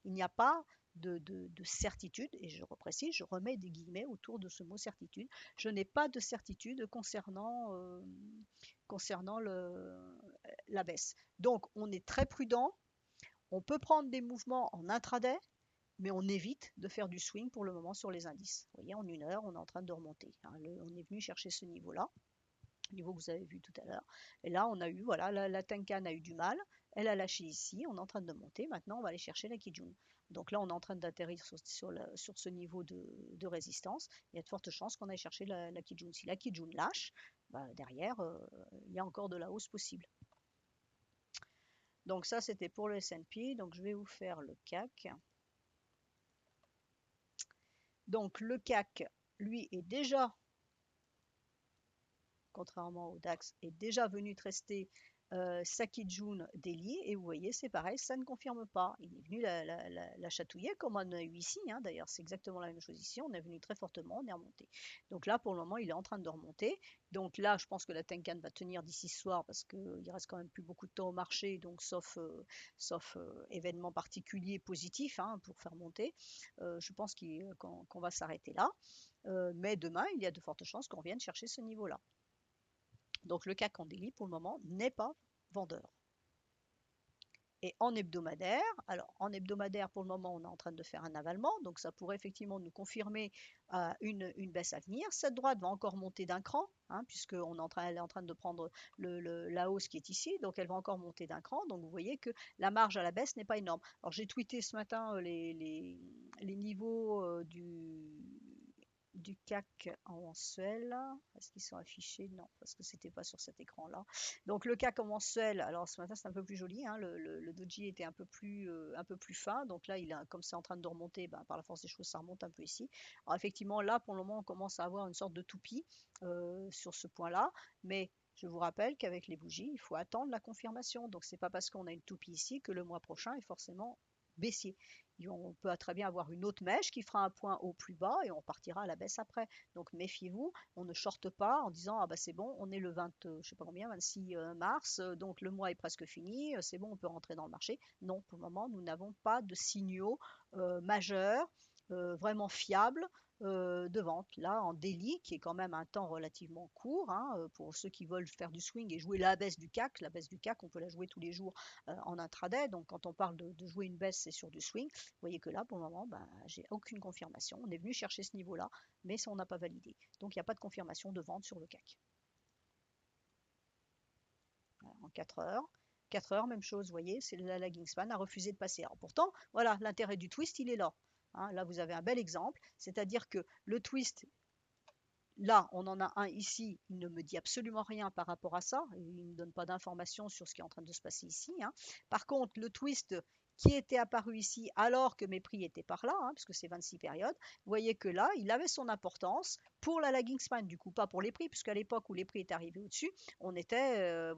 Il n'y a pas de certitude, et je reprécise, je remets des guillemets autour de ce mot certitude. Je n'ai pas de certitude concernant la baisse. Donc on est très prudent, on peut prendre des mouvements en intraday, mais on évite de faire du swing pour le moment sur les indices. Vous voyez, en une heure, on est en train de remonter. On est venu chercher ce niveau-là, niveau que vous avez vu tout à l'heure. Et là, on a eu, voilà, la Tenkan a eu du mal. Elle a lâché ici, on est en train de monter. Maintenant, on va aller chercher la Kijun. Donc là, on est en train d'atterrir sur ce niveau de résistance. Il y a de fortes chances qu'on aille chercher la Kijun. Si la Kijun lâche, bah, derrière, il y a encore de la hausse possible. Donc ça, c'était pour le S&P. Donc je vais vous faire le CAC. Donc le CAC, lui, est déjà, contrairement au DAX, est déjà venu tester sa Kijun Daily, et vous voyez, c'est pareil, ça ne confirme pas. Il est venu la chatouiller comme on a eu ici, hein. D'ailleurs, c'est exactement la même chose ici. On est venu très fortement, on est remonté. Donc là, pour le moment, il est en train de remonter. Donc là, je pense que la Tenkan va tenir d'ici ce soir parce qu'il reste quand même plus beaucoup de temps au marché, donc sauf événement particulier positif, hein, pour faire monter. Je pense qu'on va s'arrêter là. Mais demain, il y a de fortes chances qu'on vienne chercher ce niveau-là. Donc le CAC en daily pour le moment n'est pas vendeur. Et en hebdomadaire, alors en hebdomadaire pour le moment on est en train de faire un avalement, donc ça pourrait effectivement nous confirmer une baisse à venir. Cette droite va encore monter d'un cran, hein, puisqu'elle est en train de prendre la hausse qui est ici, donc elle va encore monter d'un cran. Donc vous voyez que la marge à la baisse n'est pas énorme. Alors j'ai tweeté ce matin les niveaux du CAC en mensuel. Est-ce qu'ils sont affichés? Non, parce que c'était pas sur cet écran-là. Donc le CAC en mensuel, alors ce matin c'est un peu plus joli, hein, le doji était un peu plus fin, donc là comme c'est en train de remonter, ben, par la force des choses ça remonte un peu ici. Alors effectivement là pour le moment on commence à avoir une sorte de toupie sur ce point-là, mais je vous rappelle qu'avec les bougies, il faut attendre la confirmation. Donc c'est pas parce qu'on a une toupie ici que le mois prochain est forcément baissier. On peut très bien avoir une autre mèche qui fera un point haut plus bas et on partira à la baisse après. Donc méfiez-vous, on ne shorte pas en disant ah bah c'est bon, on est le 20, je sais pas combien, 26 mars, donc le mois est presque fini, c'est bon, on peut rentrer dans le marché. Non, pour le moment, nous n'avons pas de signaux majeurs, vraiment fiables de vente. Là, en daily, qui est quand même un temps relativement court, hein, pour ceux qui veulent faire du swing et jouer la baisse du CAC, on peut la jouer tous les jours en intraday. Donc, quand on parle de jouer une baisse, c'est sur du swing. Vous voyez que là, pour le moment, ben, j'ai aucune confirmation. On est venu chercher ce niveau-là, mais ça, on n'a pas validé. Donc, il n'y a pas de confirmation de vente sur le CAC. Voilà, en 4 heures. 4 heures, même chose, vous voyez, c'est la lagging span a refusé de passer. Alors pourtant, voilà, l'intérêt du twist, il est là. Hein, là, vous avez un bel exemple, c'est-à-dire que le twist, là, on en a un ici, il ne me dit absolument rien par rapport à ça, il ne me donne pas d'informations sur ce qui est en train de se passer ici, hein. Par contre, le twist qui était apparu ici alors que mes prix étaient par là, hein, puisque c'est 26 périodes, vous voyez que là, il avait son importance pour la lagging span, du coup pas pour les prix, puisqu'à l'époque où les prix étaient arrivés au-dessus, on était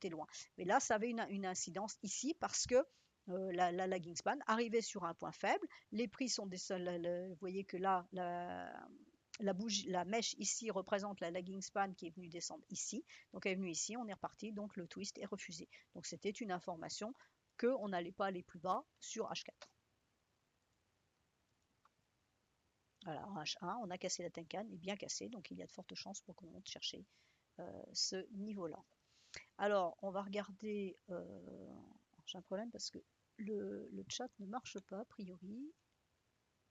loin. Mais là, ça avait une incidence ici parce que la lagging span arrivait sur un point faible, les prix sont vous voyez que là, la mèche ici représente la lagging span qui est venue descendre ici. Donc elle est venue ici, on est reparti, donc le twist est refusé. Donc c'était une information qu'on n'allait pas aller plus bas sur H4. Voilà, en H1, on a cassé la Tenkan, est bien cassé, donc il y a de fortes chances pour qu'on monte chercher ce niveau-là. Alors, on va regarder. J'ai un problème parce que le chat ne marche pas, a priori.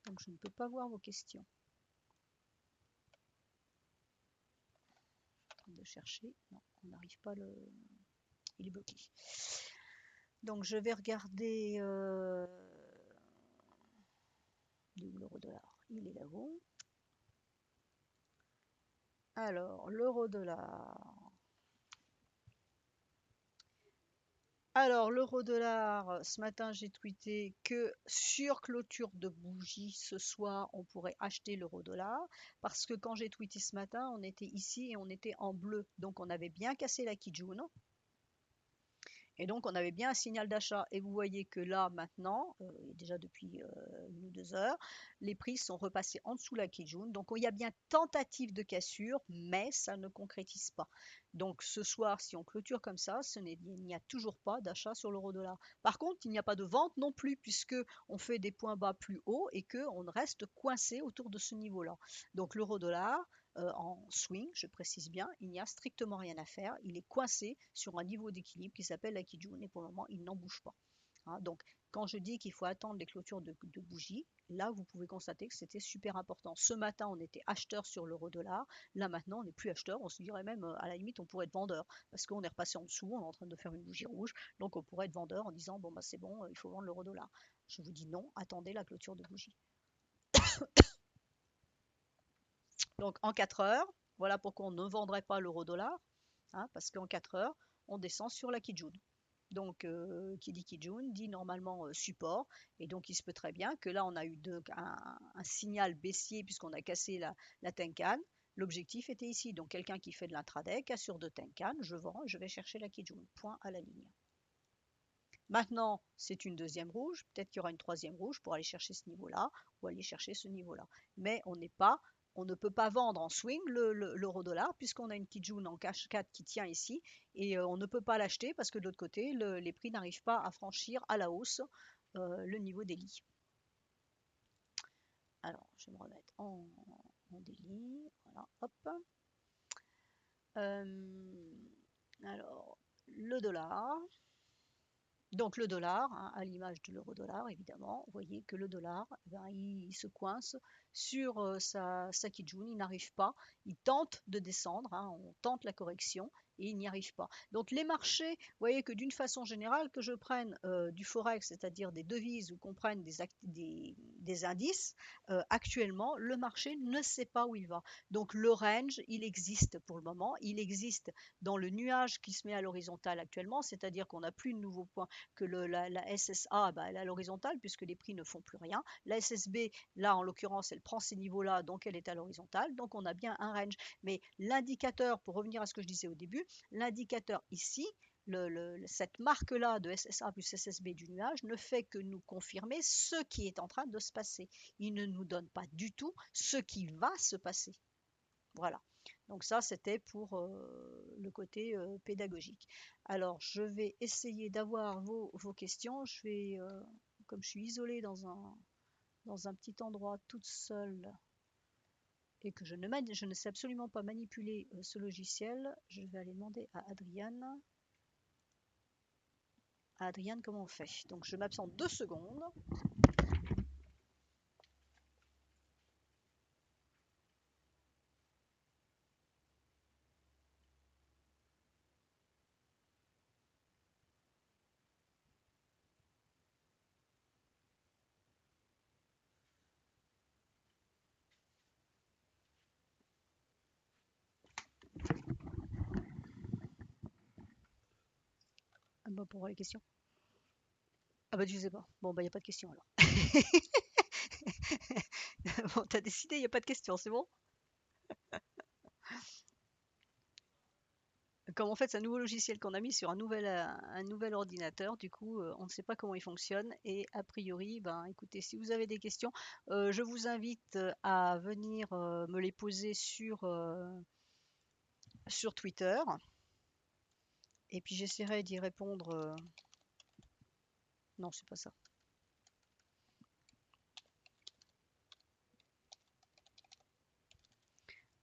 Donc je ne peux pas voir vos questions. De chercher. Non, on n'arrive pas il est bloqué. Donc je vais regarder l'euro-dollar. Il est là-haut. Alors, l'euro-dollar. Alors, l'euro-dollar, ce matin, j'ai tweeté que sur clôture de bougie, ce soir, on pourrait acheter l'euro-dollar. Parce que quand j'ai tweeté ce matin, on était ici et on était en bleu. Donc, on avait bien cassé la Kijun. Et donc, on avait bien un signal d'achat. Et vous voyez que là, maintenant, déjà depuis 1 ou 2 heures, les prix sont repassés en dessous la Kijun. Donc, il y a bien tentative de cassure, mais ça ne concrétise pas. Donc, ce soir, si on clôture comme ça, il n'y a toujours pas d'achat sur l'euro-dollar. Par contre, il n'y a pas de vente non plus, puisque on fait des points bas plus hauts et qu'on reste coincé autour de ce niveau-là. Donc, l'euro-dollar, en swing, je précise bien, il n'y a strictement rien à faire. Il est coincé sur un niveau d'équilibre qui s'appelle la Kijun et pour le moment, il n'en bouge pas. Hein, donc, quand je dis qu'il faut attendre les clôtures de bougies, là, vous pouvez constater que c'était super important. Ce matin, on était acheteur sur l'euro-dollar. Là, maintenant, on n'est plus acheteur. On se dirait même, à la limite, on pourrait être vendeur parce qu'on est repassé en dessous, on est en train de faire une bougie rouge. Donc, on pourrait être vendeur en disant, bon, bah, c'est bon, il faut vendre l'euro-dollar. Je vous dis non, attendez la clôture de bougie. Donc en 4 heures, voilà pourquoi on ne vendrait pas l'euro-dollar, hein, parce qu'en 4 heures, on descend sur la Kijun. Donc, qui dit Kijun dit normalement support. Et donc, il se peut très bien que là, on a eu un signal baissier puisqu'on a cassé la Tenkan. L'objectif était ici. Donc, quelqu'un qui fait de l'intraday, cassure de Tenkan, je vends, je vais chercher la Kijun. Point à la ligne. Maintenant, c'est une deuxième rouge. Peut-être qu'il y aura une troisième rouge pour aller chercher ce niveau-là ou aller chercher ce niveau-là. Mais on ne peut pas vendre en swing l'euro-dollar puisqu'on a une Kijun en cash 4 qui tient ici et on ne peut pas l'acheter parce que de l'autre côté, les prix n'arrivent pas à franchir à la hausse le niveau des lits. Alors, je vais me remettre en délit. Voilà, hop. Alors, le dollar. Donc le dollar, hein, à l'image de l'euro-dollar, évidemment, vous voyez que le dollar, ben, il se coince sur sa Kijun, il n'arrive pas, il tente de descendre, hein, on tente la correction et il n'y arrive pas. Donc les marchés, vous voyez que d'une façon générale, que je prenne du forex, c'est-à-dire des devises ou qu'on prenne des indices, actuellement, le marché ne sait pas où il va. Donc le range, il existe pour le moment, il existe dans le nuage qui se met à l'horizontale actuellement, c'est-à-dire qu'on n'a plus de nouveaux points que la SSA, bah, elle est à l'horizontale puisque les prix ne font plus rien. La SSB, là en l'occurrence, elle prend ces niveaux-là, donc elle est à l'horizontale. Donc on a bien un range. Mais l'indicateur, pour revenir à ce que je disais au début, l'indicateur ici, cette marque-là de SSA plus SSB du nuage ne fait que nous confirmer ce qui est en train de se passer. Il ne nous donne pas du tout ce qui va se passer. Voilà. Donc ça, c'était pour le côté pédagogique. Alors, je vais essayer d'avoir vos questions. Comme je suis isolée dans un petit endroit toute seule et que je ne sais absolument pas manipuler ce logiciel, je vais aller demander à Adriane. Adriane, comment on fait? Donc, je m'absente 2 secondes. Ah bah, pour voir les questions. Ah bah, je sais pas. Bon, bah, il n'y a pas de questions alors. Bon, t'as décidé, il n'y a pas de questions, c'est bon? Comme en fait, c'est un nouveau logiciel qu'on a mis sur un nouvel ordinateur, du coup, on ne sait pas comment il fonctionne. Et a priori, ben, écoutez, si vous avez des questions, je vous invite à venir me les poser sur Twitter. Et puis j'essaierai d'y répondre. Non, c'est pas ça.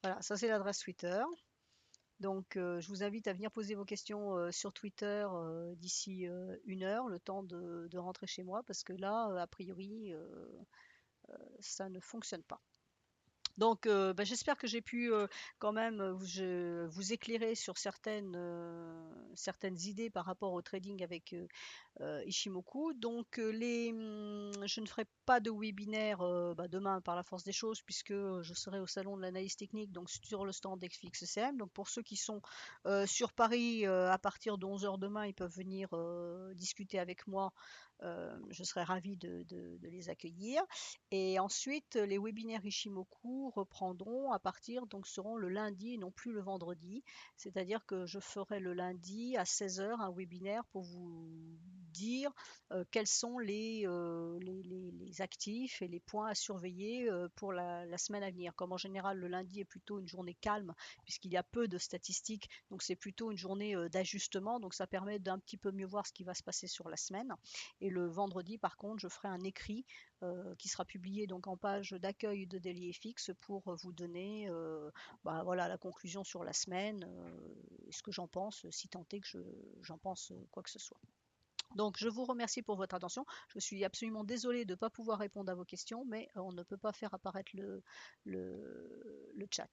Voilà, ça c'est l'adresse Twitter. Donc, je vous invite à venir poser vos questions sur Twitter d'ici 1 heure, le temps de rentrer chez moi, parce que là, a priori, ça ne fonctionne pas. Donc, bah, j'espère que j'ai pu quand même vous éclairer sur certaines idées par rapport au trading avec Ishimoku. Donc, je ne ferai pas de webinaire bah, demain par la force des choses, puisque je serai au salon de l'analyse technique, donc sur le stand d'XFXCM. Donc, pour ceux qui sont sur Paris à partir de 11 heures demain, ils peuvent venir discuter avec moi. Je serai ravie de les accueillir. Et ensuite, les webinaires Ishimoku reprendront à partir, donc seront le lundi et non plus le vendredi. C'est-à-dire que je ferai le lundi à 16 heures un webinaire pour vous dire quels sont les actifs et les points à surveiller pour la semaine à venir. Comme en général, le lundi est plutôt une journée calme, puisqu'il y a peu de statistiques, donc c'est plutôt une journée d'ajustement, donc ça permet d'un petit peu mieux voir ce qui va se passer sur la semaine. Et le vendredi, par contre, je ferai un écrit qui sera publié donc en page d'accueil de DailyFX pour vous donner bah, voilà, la conclusion sur la semaine et ce que j'en pense, si tant est que j'en pense quoi que ce soit. Donc je vous remercie pour votre attention. Je suis absolument désolée de ne pas pouvoir répondre à vos questions, mais on ne peut pas faire apparaître le chat.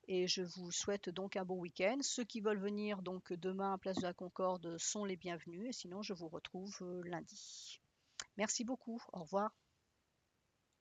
Et je vous souhaite donc un bon week-end. Ceux qui veulent venir donc demain à Place de la Concorde sont les bienvenus. Et sinon, je vous retrouve lundi. Merci beaucoup. Au revoir.